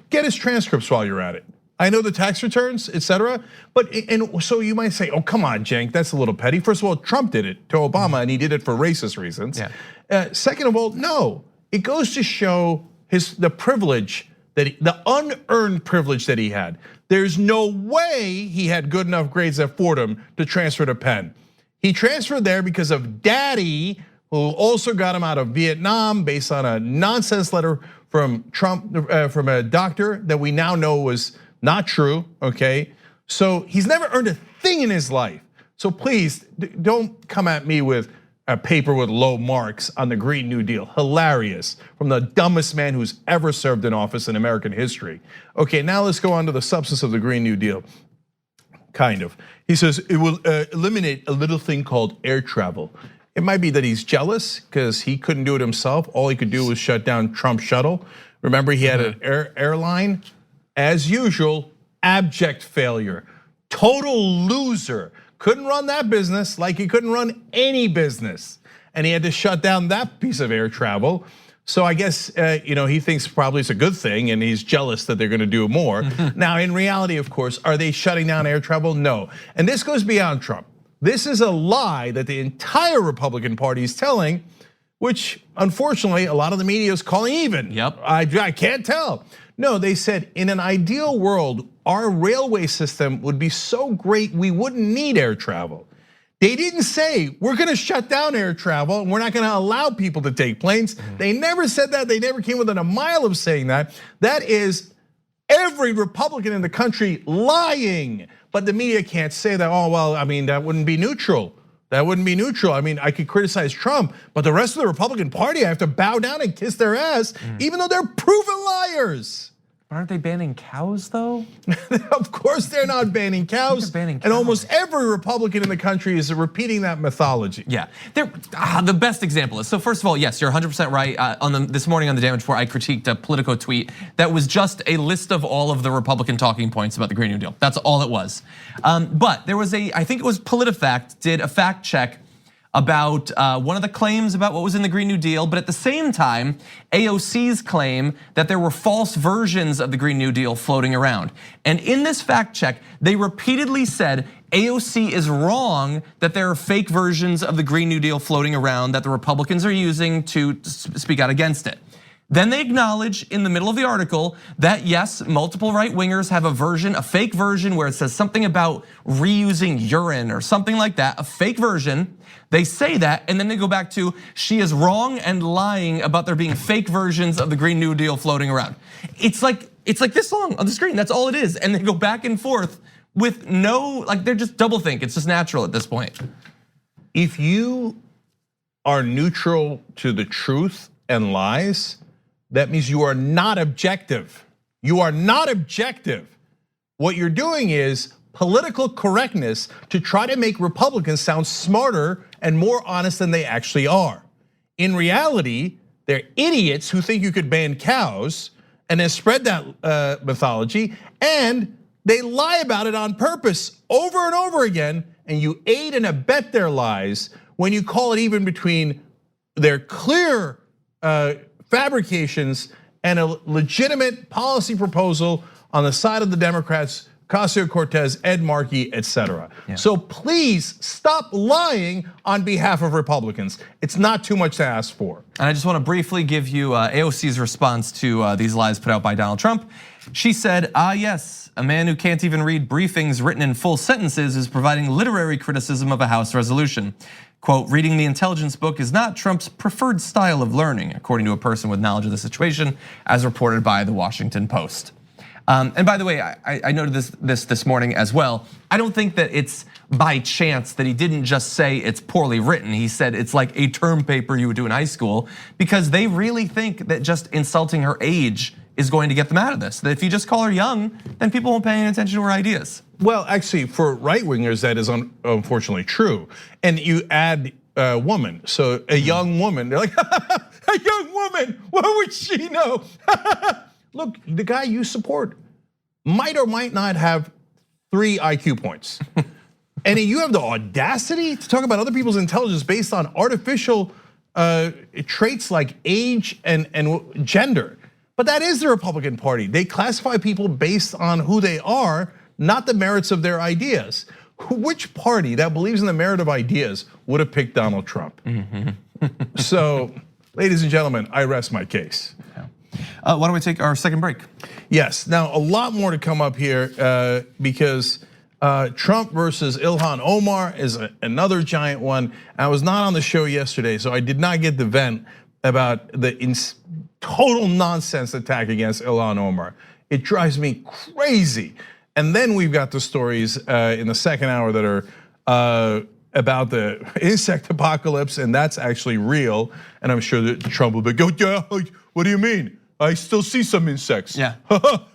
get his transcripts while you're at it. I know the tax returns, etc. But and so you might say, "Oh, come on, Cenk, that's a little petty." First of all, Trump did it to Obama, and he did it for racist reasons. Yeah. Second of all, no, it goes to show the privilege the unearned privilege that he had. There's no way he had good enough grades at Fordham to transfer to Penn. He transferred there because of Daddy, who also got him out of Vietnam based on a nonsense letter from Trump, from a doctor that we now know was not true, okay? So he's never earned a thing in his life. So please, don't come at me with a paper with low marks on the Green New Deal. Hilarious, from the dumbest man who's ever served in office in American history. Okay, now let's go on to the substance of the Green New Deal. Kind of. He says it will eliminate a little thing called air travel. It might be that he's jealous because he couldn't do it himself. All he could do was shut down Trump's shuttle. Remember, he had an airline. As usual, abject failure. Total loser. Couldn't run that business like he couldn't run any business. And he had to shut down that piece of air travel. So I guess he thinks probably it's a good thing and he's jealous that they're gonna do more. Now in reality, of course, are they shutting down air travel? No, and this goes beyond Trump. This is a lie that the entire Republican Party is telling, which unfortunately a lot of the media is calling even. Yep. I can't tell. No, they said in an ideal world, our railway system would be so great we wouldn't need air travel. They didn't say we're gonna shut down air travel and we're not gonna allow people to take planes. They never said that. They never came within a mile of saying that. That is every Republican in the country lying. But the media can't say that, oh, well, I mean, that wouldn't be neutral. That wouldn't be neutral. I mean, I could criticize Trump, but the rest of the Republican Party, I have to bow down and kiss their ass, even though they're proven liars. Aren't they banning cows though? Of course they're not banning cows. They're banning and almost every Republican in the country is repeating that mythology. Yeah, the best example is, so first of all, yes, you're 100% right. This morning on the Damage Report, I critiqued a Politico tweet that was just a list of all of the Republican talking points about the Green New Deal. That's all it was. But there was I think it was PolitiFact did a fact check about one of the claims about what was in the Green New Deal, but at the same time, AOC's claim that there were false versions of the Green New Deal floating around. And in this fact check, they repeatedly said AOC is wrong that there are fake versions of the Green New Deal floating around that the Republicans are using to speak out against it. Then they acknowledge in the middle of the article that yes, multiple right-wingers have a fake version where it says something about reusing urine or something like that, a fake version. They say that, and then they go back to, she is wrong and lying about there being fake versions of the Green New Deal floating around. It's like this long on the screen, that's all it is. And they go back and forth with they're just doublethink, it's just natural at this point. If you are neutral to the truth and lies, that means you are not objective. You are not objective. What you're doing is political correctness to try to make Republicans sound smarter and more honest than they actually are. In reality, they're idiots who think you could ban cows and then spread that mythology, and they lie about it on purpose over and over again, and you aid and abet their lies when you call it even between their clear fabrications and a legitimate policy proposal on the side of the Democrats, Ocasio-Cortez, Ed Markey, etc. So please stop lying on behalf of Republicans. It's not too much to ask for. And I just want to briefly give you AOC's response to these lies put out by Donald Trump. She said, yes, a man who can't even read briefings written in full sentences is providing literary criticism of a House resolution. Quote, reading the intelligence book is not Trump's preferred style of learning, according to a person with knowledge of the situation, as reported by the Washington Post. And by the way, I noted this morning as well. I don't think that it's by chance that he didn't just say it's poorly written. He said it's like a term paper you would do in high school, because they really think that just insulting her age is going to get them out of this. That if you just call her young, then people won't pay any attention to her ideas. Well, actually, for right-wingers, that is unfortunately true. And you add woman, so a young woman, they're like, a young woman, what would she know? Look, the guy you support might or might not have 3 IQ points. And you have the audacity to talk about other people's intelligence based on artificial traits like age and gender. But that is the Republican Party. They classify people based on who they are, not the merits of their ideas. Which party that believes in the merit of ideas would have picked Donald Trump? So, ladies and gentlemen, I rest my case. Why don't we take our second break? Yes, now a lot more to come up here because Trump versus Ilhan Omar is another giant one. I was not on the show yesterday, so I did not get the vent about the total nonsense attack against Ilhan Omar. It drives me crazy. And then we've got the stories in the second hour that are about the insect apocalypse, and that's actually real. And I'm sure that Trump will be go, yeah, what do you mean? I still see some insects. Yeah.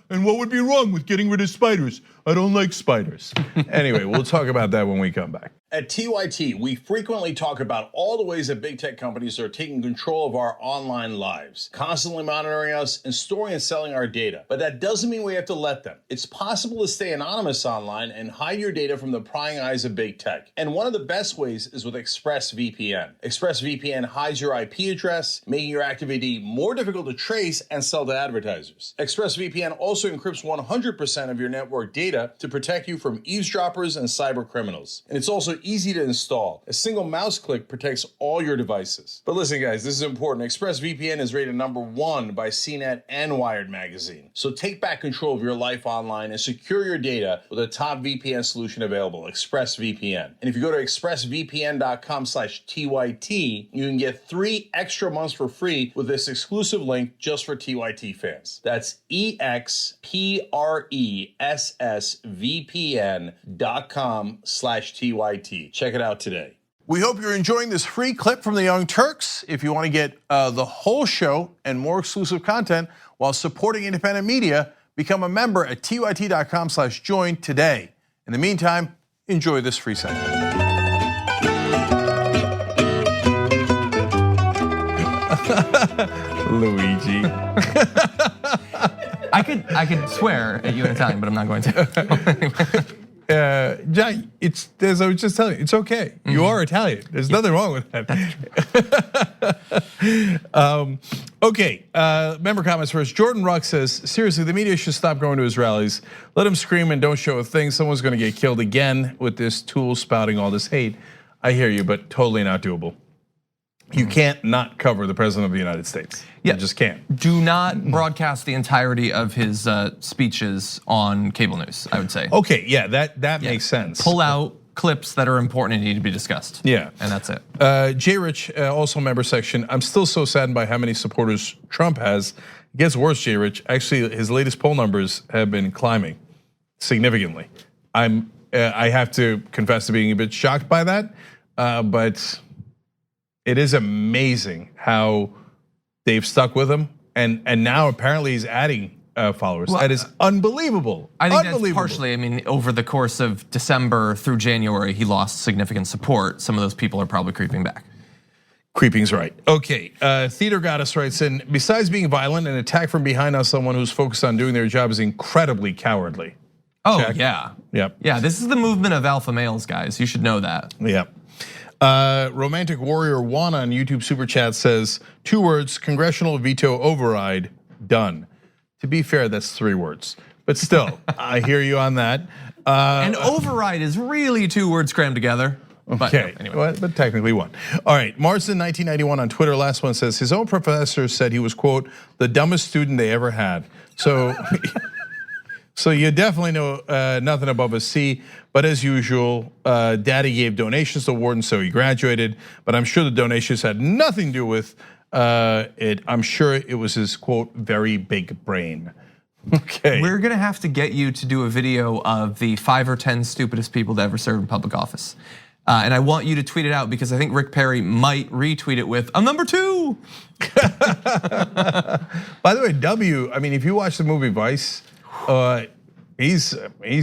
And what would be wrong with getting rid of spiders? I don't like spiders. Anyway, we'll talk about that when we come back. At TYT, we frequently talk about all the ways that big tech companies are taking control of our online lives, constantly monitoring us and storing and selling our data. But that doesn't mean we have to let them. It's possible to stay anonymous online and hide your data from the prying eyes of big tech. And one of the best ways is with ExpressVPN. ExpressVPN hides your IP address, making your activity more difficult to trace and sell to advertisers. ExpressVPN also encrypts 100% of your network data to protect you from eavesdroppers and cyber criminals. And it's also easy to install. A single mouse click protects all your devices. But listen, guys, this is important. ExpressVPN is rated #1 by CNET and Wired magazine. So take back control of your life online and secure your data with a top VPN solution available, ExpressVPN. And if you go to expressvpn.com/TYT, you can get 3 extra months for free with this exclusive link just for TYT fans. That's expressvpn.com/TYT. Check it out today. We hope you're enjoying this free clip from the Young Turks. If you want to get the whole show and more exclusive content while supporting independent media, become a member at tyt.com/join today. In the meantime, enjoy this free segment. Luigi. I could swear at you in Italian, but I'm not going to. John, as I was just telling you, it's okay. You are Italian. There's nothing wrong with that. Okay, member comments first. Jordan Ruck says, seriously, the media should stop going to his rallies. Let him scream and don't show a thing. Someone's gonna get killed again with this tool spouting all this hate. I hear you, but totally not doable. You can't not cover the president of the United States. You just can't. Do not broadcast the entirety of his speeches on cable news, I would say. Okay, yeah, that makes sense. Pull out clips that are important and need to be discussed. Yeah. And that's it. J. Rich, also member section. I'm still so saddened by how many supporters Trump has. It gets worse, J. Rich. Actually, his latest poll numbers have been climbing significantly. I have to confess to being a bit shocked by that, but it is amazing how they've stuck with him, and now apparently he's adding followers. That is unbelievable. I think that's Unbelievable. partially, I mean, over the course of December through January, he lost significant support. Some of those people are probably creeping back. Creeping's right. Okay, Theater Goddess writes in, besides being violent, an attack from behind on someone who's focused on doing their job is incredibly cowardly. Oh, Check. yeah. Yep. Yeah, this is the movement of alpha males, guys. You should know that. Yep. Romantic Warrior 1 on YouTube Super Chat says, 2 words, congressional veto override, done. To be fair, that's 3 words. But still, I hear you on that. And override is really 2 words crammed together. But Okay, anyway. well, but technically 1. All right, Marsden 1991 on Twitter, last one says, his own professor said he was, quote, the dumbest student they ever had. So, so you definitely know nothing above a C, but as usual, Daddy gave donations to Wharton, so he graduated, but I'm sure the donations had nothing to do with it. I'm sure it was his, quote, very big brain. Okay. We're gonna have to get you to do a video of the 5 or 10 stupidest people to ever serve in public office. And I want you to tweet it out because I think Rick Perry might retweet it with, I'm number 2. By the way, W, I mean, if you watch the movie Vice, he's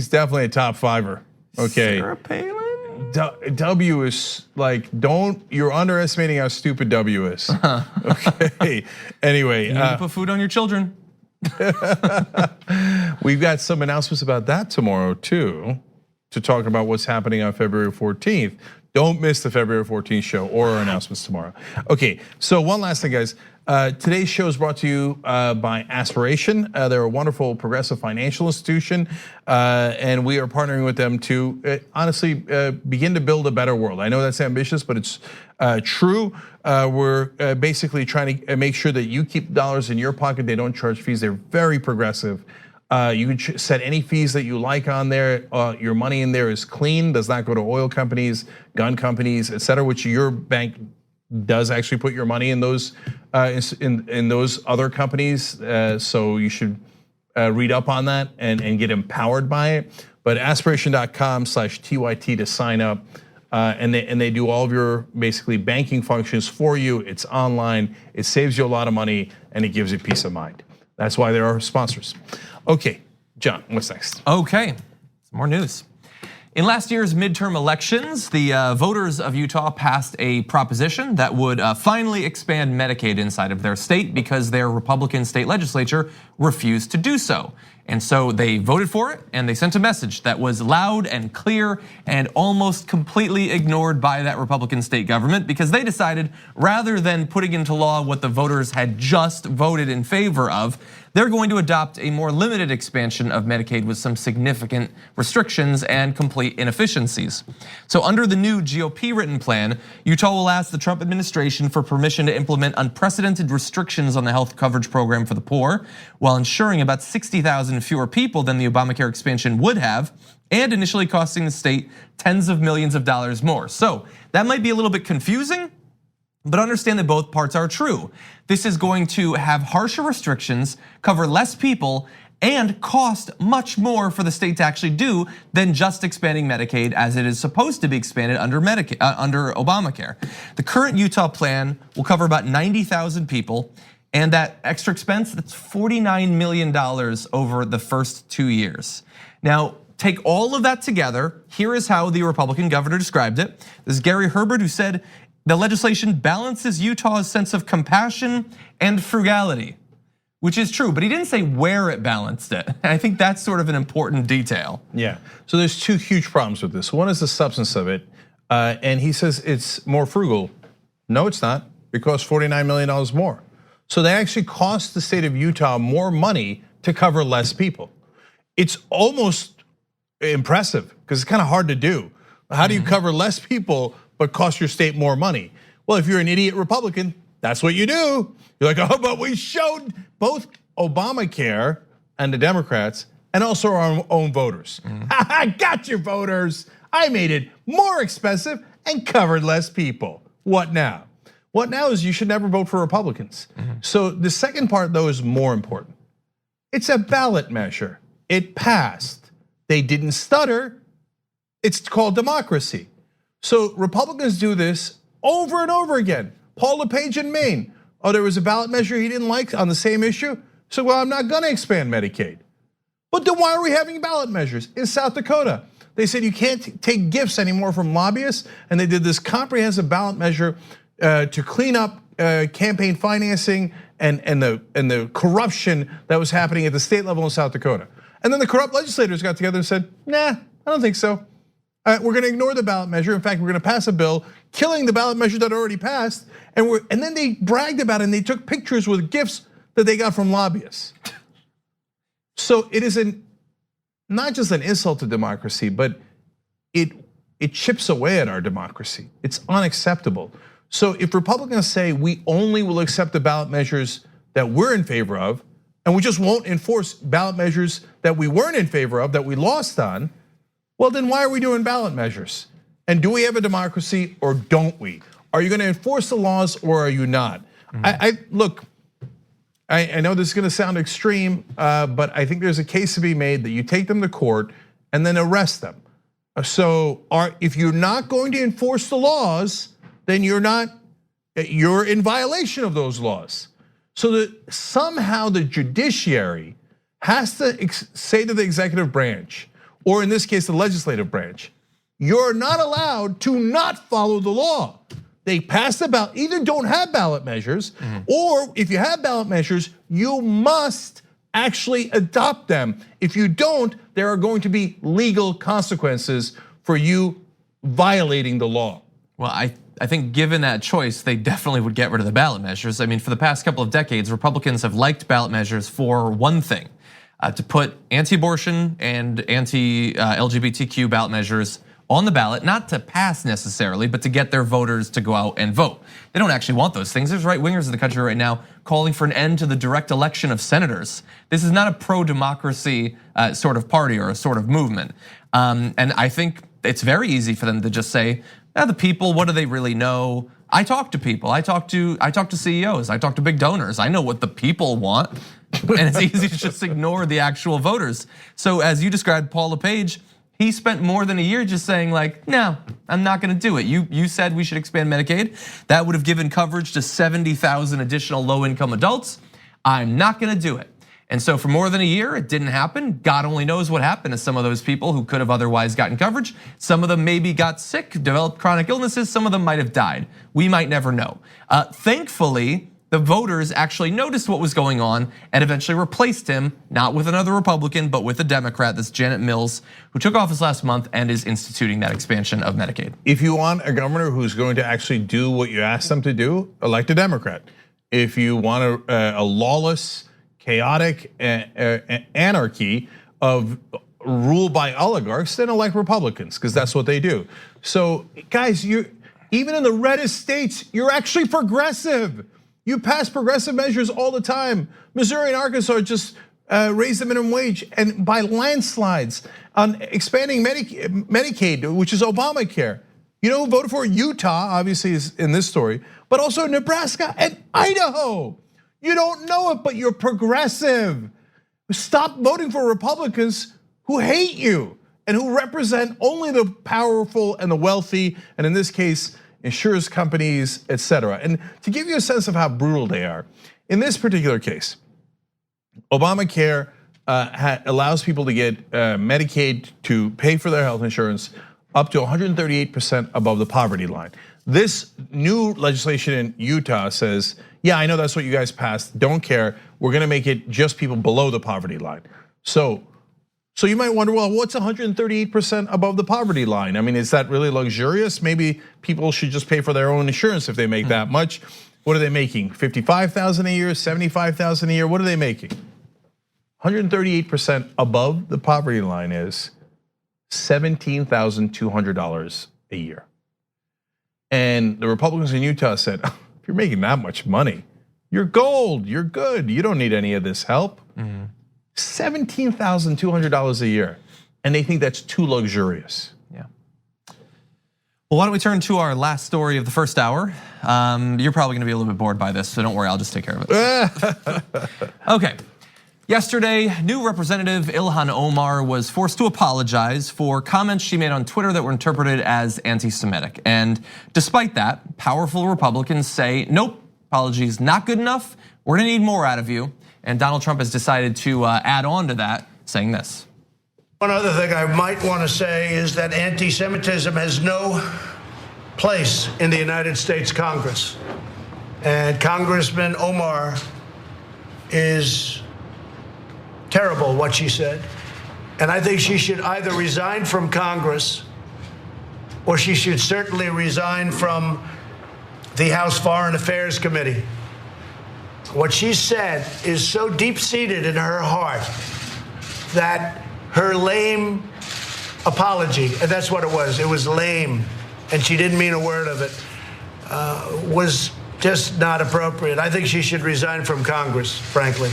definitely a top 5er. Okay. Sarah Palin? W is like, you're underestimating how stupid W is. Okay. Anyway, You need to put food on your children. we've got some announcements about that tomorrow too, to talk about what's happening on February 14th. Don't miss the February 14th show or our announcements tomorrow. Okay, so one last thing, guys. Today's show is brought to you by Aspiration. They're a wonderful progressive financial institution, and we are partnering with them to honestly begin to build a better world. I know that's ambitious, but it's true. We're basically trying to make sure that you keep dollars in your pocket. They don't charge fees. They're very progressive. You can set any fees that you like on there. Your money in there is clean, does not go to oil companies, gun companies, et cetera, which your bank does actually put your money in those in those other companies. So you should read up on that and get empowered by it. But aspiration.com/TYT to sign up. And they do all of your basically banking functions for you. It's online, it saves you a lot of money, and it gives you peace of mind. That's why they're our sponsors. Okay, John, what's next? Okay, some more news. In last year's midterm elections, the voters of Utah passed a proposition that would finally expand Medicaid inside of their state because their Republican state legislature refused to do so. And so they voted for it and they sent a message that was loud and clear and almost completely ignored by that Republican state government because they decided rather than putting into law what the voters had just voted in favor of, they're going to adopt a more limited expansion of Medicaid with some significant restrictions and complete inefficiencies. So under the new GOP written plan, Utah will ask the Trump administration for permission to implement unprecedented restrictions on the health coverage program for the poor, while ensuring about 60,000 fewer people than the Obamacare expansion would have, and initially costing the state tens of millions of dollars more. So that might be a little bit confusing, but understand that both parts are true. This is going to have harsher restrictions, cover less people, and cost much more for the state to actually do than just expanding Medicaid as it is supposed to be expanded under Obamacare. The current Utah plan will cover about 90,000 people, and that extra expense, that's $49 million over the first 2 years. Now, take all of that together, here is how the Republican governor described it. This is Gary Herbert, who said, the legislation balances Utah's sense of compassion and frugality, which is true, but he didn't say where it balanced it. I think that's sort of an important detail. Yeah, so there's 2 huge problems with this. One is the substance of it, and he says it's more frugal. No, it's not. It costs $49 million more. So they actually cost the state of Utah more money to cover less people. It's almost impressive because it's kind of hard to do. How do you cover less people but cost your state more money? Well, if you're an idiot Republican, that's what you do. You're like, oh, but we showed both Obamacare and the Democrats and also our own voters. I got your voters. I made it more expensive and covered less people. What now? What now is you should never vote for Republicans. So the second part though is more important. It's a ballot measure. It passed. They didn't stutter. It's called democracy. So Republicans do this over and over again. Paul LePage in Maine. Oh, there was a ballot measure he didn't like on the same issue. So, well, I'm not gonna expand Medicaid. But then why are we having ballot measures? In South Dakota, they said you can't take gifts anymore from lobbyists, and they did this comprehensive ballot measure to clean up campaign financing and the corruption that was happening at the state level in South Dakota. And then the corrupt legislators got together and said, nah, I don't think so. We're gonna ignore the ballot measure. In fact, we're gonna pass a bill killing the ballot measure that already passed. And then they bragged about it and they took pictures with gifts that they got from lobbyists. So it is not just an insult to democracy, but it chips away at our democracy. It's unacceptable. So if Republicans say we only will accept the ballot measures that we're in favor of, and we just won't enforce ballot measures that we weren't in favor of, that we lost on, well, then why are we doing ballot measures? And do we have a democracy or don't we? Are you gonna enforce the laws or are you not? Look, I know this is gonna sound extreme, but I think there's a case to be made that you take them to court and then arrest them. So if you're not going to enforce the laws, then you're in violation of those laws. So that somehow the judiciary has to say to the executive branch, or in this case, the legislative branch, you're not allowed to not follow the law. They pass the ballot, either don't have ballot measures, or if you have ballot measures, you must actually adopt them. If you don't, there are going to be legal consequences for you violating the law. Well, I think given that choice, they definitely would get rid of the ballot measures. I mean, for the past couple of decades, Republicans have liked ballot measures for one thing, to put anti-abortion and anti-LGBTQ ballot measures on the ballot, not to pass necessarily, but to get their voters to go out and vote. They don't actually want those things. There's right-wingers in the country right now calling for an end to the direct election of senators. This is not a pro-democracy sort of party or a sort of movement. And I think it's very easy for them to just say, the people, what do they really know? I talk to people, I talk to CEOs, I talk to big donors. I know what the people want, and it's easy to just ignore the actual voters. So as you described Paul LePage, he spent more than a year just saying like, no, I'm not gonna do it. You said we should expand Medicaid. That would have given coverage to 70,000 additional low-income adults. I'm not gonna do it. And so for more than a year, it didn't happen. God only knows what happened to some of those people who could have otherwise gotten coverage. Some of them maybe got sick, developed chronic illnesses. Some of them might have died. We might never know. Thankfully, the voters actually noticed what was going on and eventually replaced him, not with another Republican, but with a Democrat, this Janet Mills, who took office last month and is instituting that expansion of Medicaid. If you want a governor who's going to actually do what you ask them to do, elect a Democrat. If you want a lawless, chaotic anarchy of rule by oligarchs, then elect Republicans, because that's what they do. So guys, even in the reddest states, you're actually progressive. You pass progressive measures all the time. Missouri and Arkansas just raised the minimum wage, and by landslides, on expanding Medicaid, which is Obamacare. You know who voted for? Utah, obviously, is in this story, but also Nebraska and Idaho. You don't know it, but you're progressive. Stop voting for Republicans who hate you and who represent only the powerful and the wealthy, and in this case, insurance companies, etc. And to give you a sense of how brutal they are, in this particular case, Obamacare allows people to get Medicaid to pay for their health insurance up to 138% above the poverty line. This new legislation in Utah says, yeah, I know that's what you guys passed, don't care. We're gonna make it just people below the poverty line. So you might wonder, well, what's 138% above the poverty line? I mean, is that really luxurious? Maybe people should just pay for their own insurance if they make that much. What are they making? 55,000 a year, 75,000 a year, what are they making? 138% above the poverty line is $17,200 a year. And the Republicans in Utah said, if you're making that much money, you're gold, you're good, you don't need any of this help. $17,200 a year, and they think that's too luxurious. Yeah. Well, why don't we turn to our last story of the first hour? You're probably gonna be a little bit bored by this, so don't worry, I'll just take care of it. Okay. Yesterday, new Representative Ilhan Omar was forced to apologize for comments she made on Twitter that were interpreted as anti-Semitic. And despite that, powerful Republicans say, nope, apologies not good enough. We're gonna need more out of you. And Donald Trump has decided to add on to that, saying this. One other thing I might want to say is that anti-Semitism has no place in the United States Congress. And Congressman Omar is terrible, what she said. And I think she should either resign from Congress or she should certainly resign from the House Foreign Affairs Committee. What she said is so deep-seated in her heart that her lame apology, and that's what it was lame, and she didn't mean a word of it, was just not appropriate. I think she should resign from Congress, frankly.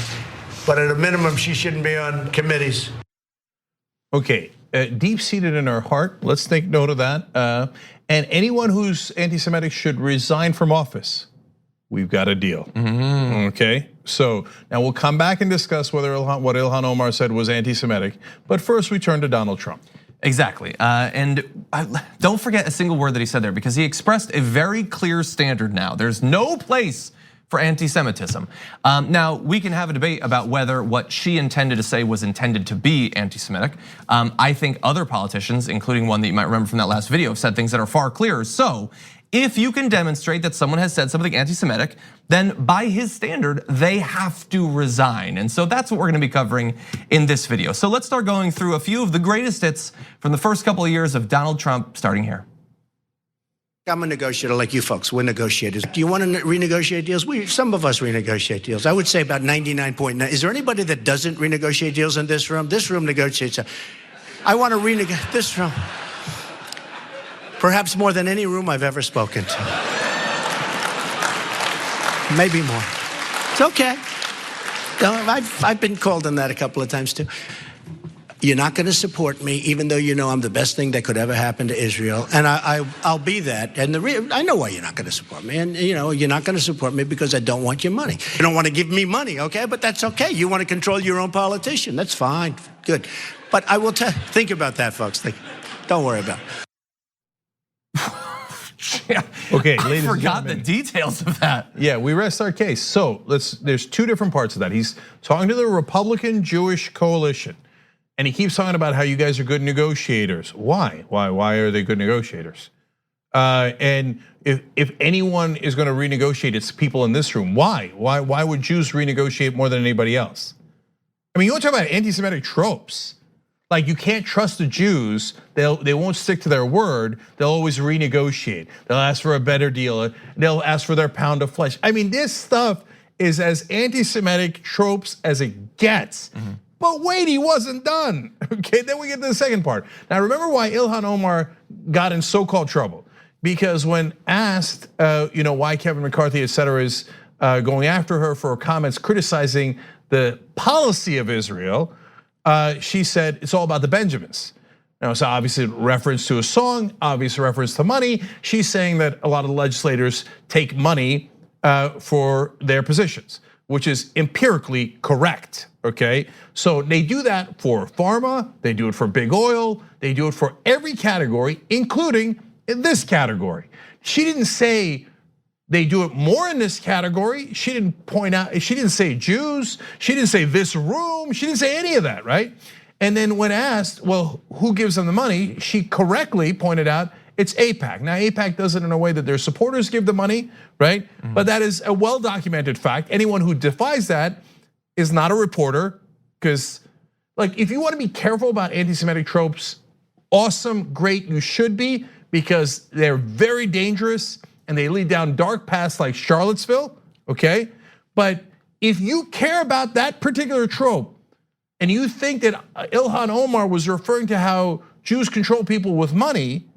But at a minimum, she shouldn't be on committees. Okay, deep-seated in her heart, let's take note of that. And anyone who's anti-Semitic should resign from office. We've got a deal, okay? So now we'll come back and discuss whether what Ilhan Omar said was anti-Semitic, but first we turn to Donald Trump. Exactly, and don't forget a single word that he said there, because he expressed a very clear standard now. There's no place for anti-Semitism. Now, we can have a debate about whether what she intended to say was intended to be anti-Semitic. I think other politicians, including one that you might remember from that last video, have said things that are far clearer. So, if you can demonstrate that someone has said something anti-Semitic, then by his standard, they have to resign. And so that's what we're gonna be covering in this video. So let's start going through a few of the greatest hits from the first couple of years of Donald Trump, starting here. I'm a negotiator like you folks. We're negotiators. Do you want to renegotiate deals? Some of us renegotiate deals. I would say about 99.9. Is there anybody that doesn't renegotiate deals in this room? This room negotiates. I want to renegotiate this room. Perhaps more than any room I've ever spoken to. Maybe more. It's okay. I've been called on that a couple of times too. You're not going to support me, even though you know I'm the best thing that could ever happen to Israel, and I'll be that. And I know why you're not going to support me, and you're not going to support me because I don't want your money. You don't want to give me money, okay? But that's okay. You want to control your own politician. That's fine, good. But I will think about that, folks. Don't worry about it. Yeah. Okay, I ladies and forgot the gentlemen. details of that. Yeah, we rest our case. So there's two different parts of that. He's talking to the Republican Jewish coalition, and he keeps talking about how you guys are good negotiators. Why? Why are they good negotiators? And if anyone is going to renegotiate, it's people in this room. Why? Why would Jews renegotiate more than anybody else? I mean, you want to talk about anti-Semitic tropes. Like, you can't trust the Jews. They won't stick to their word. They'll always renegotiate. They'll ask for a better deal. They'll ask for their pound of flesh. I mean, this stuff is as anti-Semitic tropes as it gets. But wait, he wasn't done. Okay, then we get to the second part. Now, remember why Ilhan Omar got in so-called trouble? Because when asked, why Kevin McCarthy, et cetera, is going after her for comments criticizing the policy of Israel, she said it's all about the Benjamins. Now, it's obviously a reference to a song, obvious reference to money. She's saying that a lot of the legislators take money for their positions, which is empirically correct, okay? So they do that for pharma, they do it for big oil, they do it for every category, including in this category. She didn't say they do it more in this category. She didn't point out, she didn't say Jews, she didn't say this room, she didn't say any of that, right? And then when asked, well, who gives them the money? She correctly pointed out it's AIPAC. Now, AIPAC does it in a way that their supporters give the money, right? But that is a well-documented fact. Anyone who defies that is not a reporter, because like, if you want to be careful about anti-Semitic tropes, awesome, great, you should be, because they're very dangerous and they lead down dark paths like Charlottesville, okay? But if you care about that particular trope and you think that Ilhan Omar was referring to how Jews control people with money,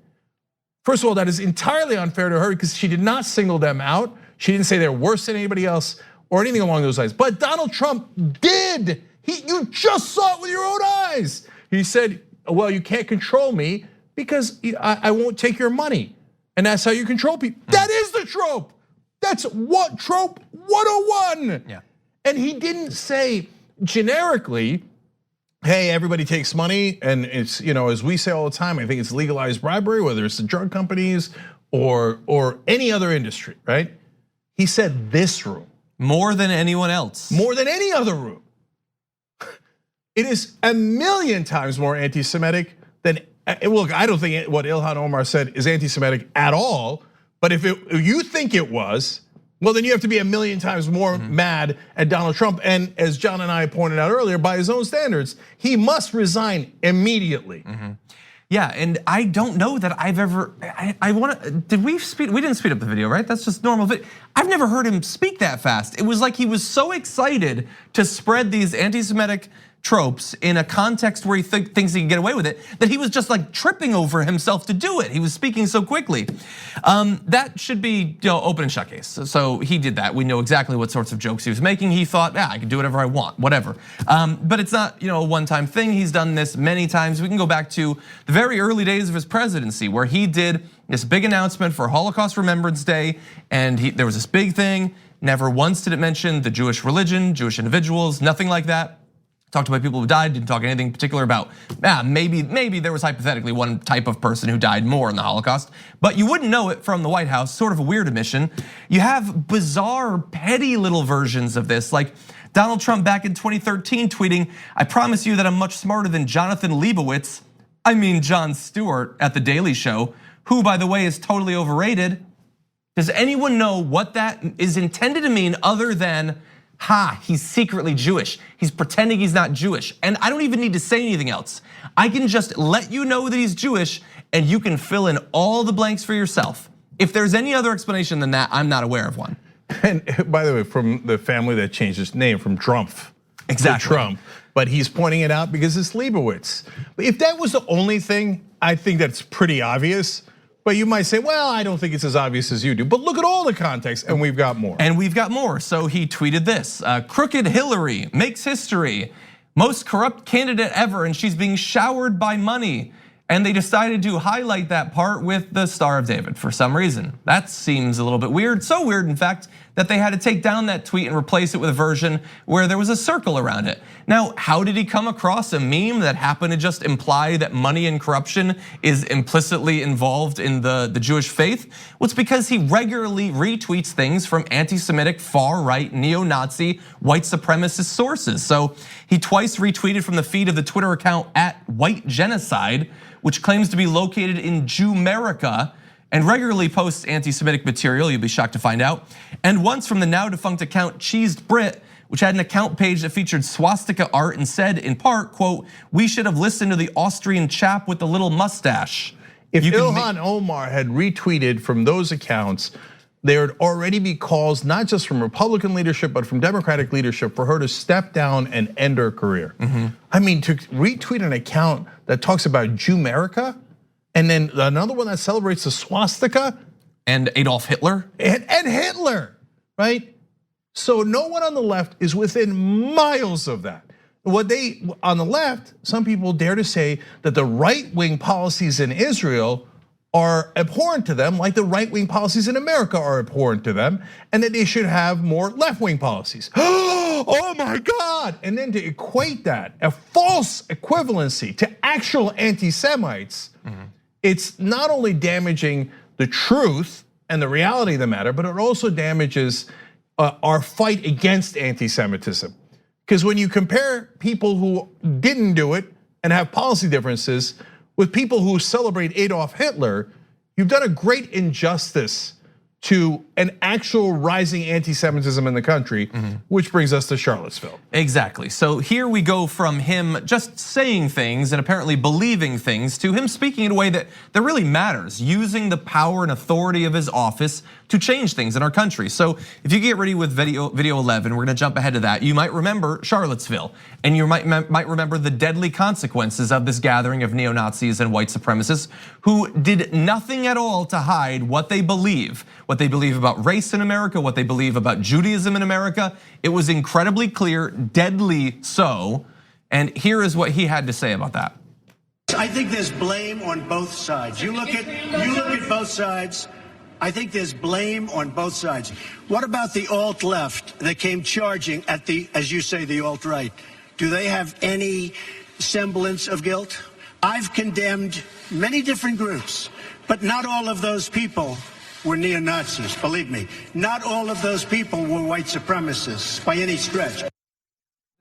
first of all, that is entirely unfair to her because she did not single them out. She didn't say they're worse than anybody else or anything along those lines. But Donald Trump did. You just saw it with your own eyes. He said, well, you can't control me because I won't take your money. And that's how you control people. That is the trope. That's what trope 101. Yeah. And he didn't say generically, hey, everybody takes money, and it's, as we say all the time, I think it's legalized bribery, whether it's the drug companies or any other industry, right? He said this room. More than anyone else. More than any other room. It is a million times more anti-Semitic than, look, I don't think what Ilhan Omar said is anti-Semitic at all, but if you think it was, well, then you have to be a million times more mad at Donald Trump. And as John and I pointed out earlier, by his own standards, he must resign immediately. Yeah, and I don't know that I've ever, I want to, we didn't speed up the video, right? That's just normal. I've never heard him speak that fast. It was like he was so excited to spread these anti-Semitic tropes in a context where he thinks he can get away with it, that he was just like tripping over himself to do it. He was speaking so quickly. That should be open and shut case. So he did that. We know exactly what sorts of jokes he was making. He thought, I can do whatever I want, whatever. But it's not a one-time thing. He's done this many times. We can go back to the very early days of his presidency where he did this big announcement for Holocaust Remembrance Day, and there was this big thing. Never once did it mention the Jewish religion, Jewish individuals, nothing like that. Talked about people who died, didn't talk anything particular about, maybe there was hypothetically one type of person who died more in the Holocaust, but you wouldn't know it from the White House, sort of a weird admission. You have bizarre, petty little versions of this, like Donald Trump back in 2013 tweeting, "I promise you that I'm much smarter than Jonathan Leibowitz," I mean Jon Stewart at The Daily Show, who by the way is totally overrated. Does anyone know what that is intended to mean other than, he's secretly Jewish. He's pretending he's not Jewish. And I don't even need to say anything else. I can just let you know that he's Jewish and you can fill in all the blanks for yourself. If there's any other explanation than that, I'm not aware of one. And by the way, from the family that changed its name from Trump. Exactly. To Trump, but he's pointing it out because it's Leibowitz. If that was the only thing, I think that's pretty obvious. But you might say, well, I don't think it's as obvious as you do. But look at all the context, and we've got more. And we've got more. So he tweeted this: "Crooked Hillary makes history, most corrupt candidate ever, and she's being showered by money." And they decided to highlight that part with the Star of David for some reason. That seems a little bit weird. So weird, in fact, that they had to take down that tweet and replace it with a version where there was a circle around it. Now, how did he come across a meme that happened to just imply that money and corruption is implicitly involved in the Jewish faith? Well, it's because he regularly retweets things from anti-Semitic, far-right, neo-Nazi, white supremacist sources. So he twice retweeted from the feed of the Twitter account @WhiteGenocide, which claims to be located in Jewmerica, and regularly posts anti-Semitic material, you'll be shocked to find out. And once from the now defunct account Cheesed Brit, which had an account page that featured swastika art and said in part, quote, "We should have listened to the Austrian chap with the little mustache." If Ilhan Omar had retweeted from those accounts, there would already be calls, not just from Republican leadership, but from Democratic leadership for her to step down and end her career. I mean, to retweet an account that talks about Jewmerica, and then another one that celebrates the swastika. And Adolf Hitler. And Hitler, right? So no one on the left is within miles of that. On the left, some people dare to say that the right-wing policies in Israel are abhorrent to them, like the right-wing policies in America are abhorrent to them, and that they should have more left-wing policies. Oh my God! And then to equate that, a false equivalency to actual anti-Semites, it's not only damaging the truth and the reality of the matter, but it also damages our fight against anti-Semitism. Because when you compare people who didn't do it and have policy differences with people who celebrate Adolf Hitler, you've done a great injustice to an actual rising anti-Semitism in the country, which brings us to Charlottesville. Exactly, so here we go from him just saying things and apparently believing things to him speaking in a way that really matters, using the power and authority of his office to change things in our country. So if you get ready with video 11, we're gonna jump ahead to that. You might remember Charlottesville, and you might remember the deadly consequences of this gathering of neo-Nazis and white supremacists who did nothing at all to hide what they believe about race in America, what they believe about Judaism in America. It was incredibly clear, deadly so, and here is what he had to say about that. I think there's blame on both sides. You look at both sides. I think there's blame on both sides. What about the alt-left that came charging at as you say, the alt-right? Do they have any semblance of guilt? I've condemned many different groups, but not all of those people were neo-Nazis. Believe me, not all of those people were white supremacists by any stretch.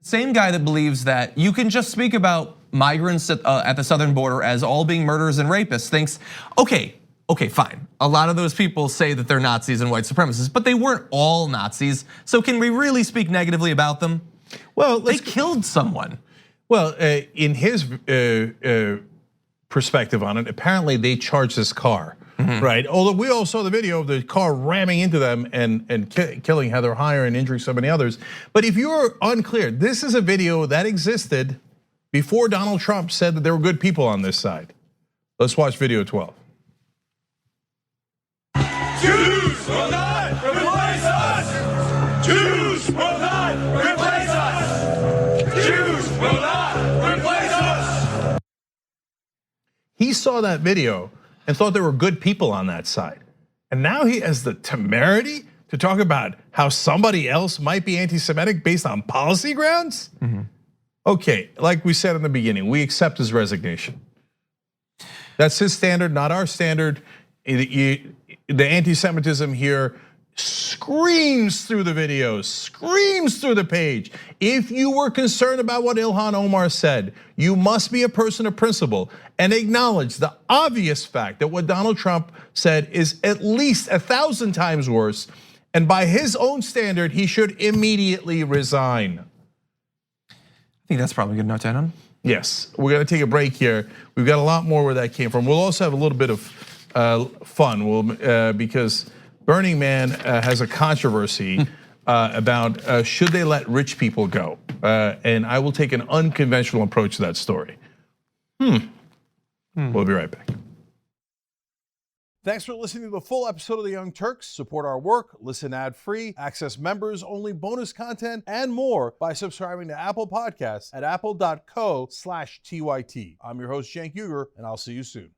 Same guy that believes that you can just speak about migrants at the southern border as all being murderers and rapists thinks, okay, fine. A lot of those people say that they're Nazis and white supremacists, but they weren't all Nazis. So can we really speak negatively about them? Well, they killed someone. Well, in his perspective on it, apparently they charged this car, right? Although we all saw the video of the car ramming into them and killing Heather Heyer and injuring so many others. But if you're unclear, this is a video that existed before Donald Trump said that there were good people on this side. Let's watch video 12. Jews will not replace us! Jews will not replace us! Jews will not replace us! He saw that video and thought there were good people on that side. And now he has the temerity to talk about how somebody else might be anti-Semitic based on policy grounds? Okay, like we said in the beginning, we accept his resignation. That's his standard, not our standard. The anti-Semitism here screams through the videos, screams through the page. If you were concerned about what Ilhan Omar said, you must be a person of principle and acknowledge the obvious fact that what Donald Trump said is at least 1,000 times worse. And by his own standard, he should immediately resign. I think that's probably a good note to end on. Yes, we're gonna take a break here. We've got a lot more where that came from. We'll also have a little bit of fun because Burning Man has a controversy about should they let rich people go? And I will take an unconventional approach to that story. We'll be right back. Thanks for listening to the full episode of The Young Turks. Support our work, listen ad-free, access members-only bonus content, and more by subscribing to Apple Podcasts at apple.co/TYT. I'm your host, Cenk Uygur, and I'll see you soon.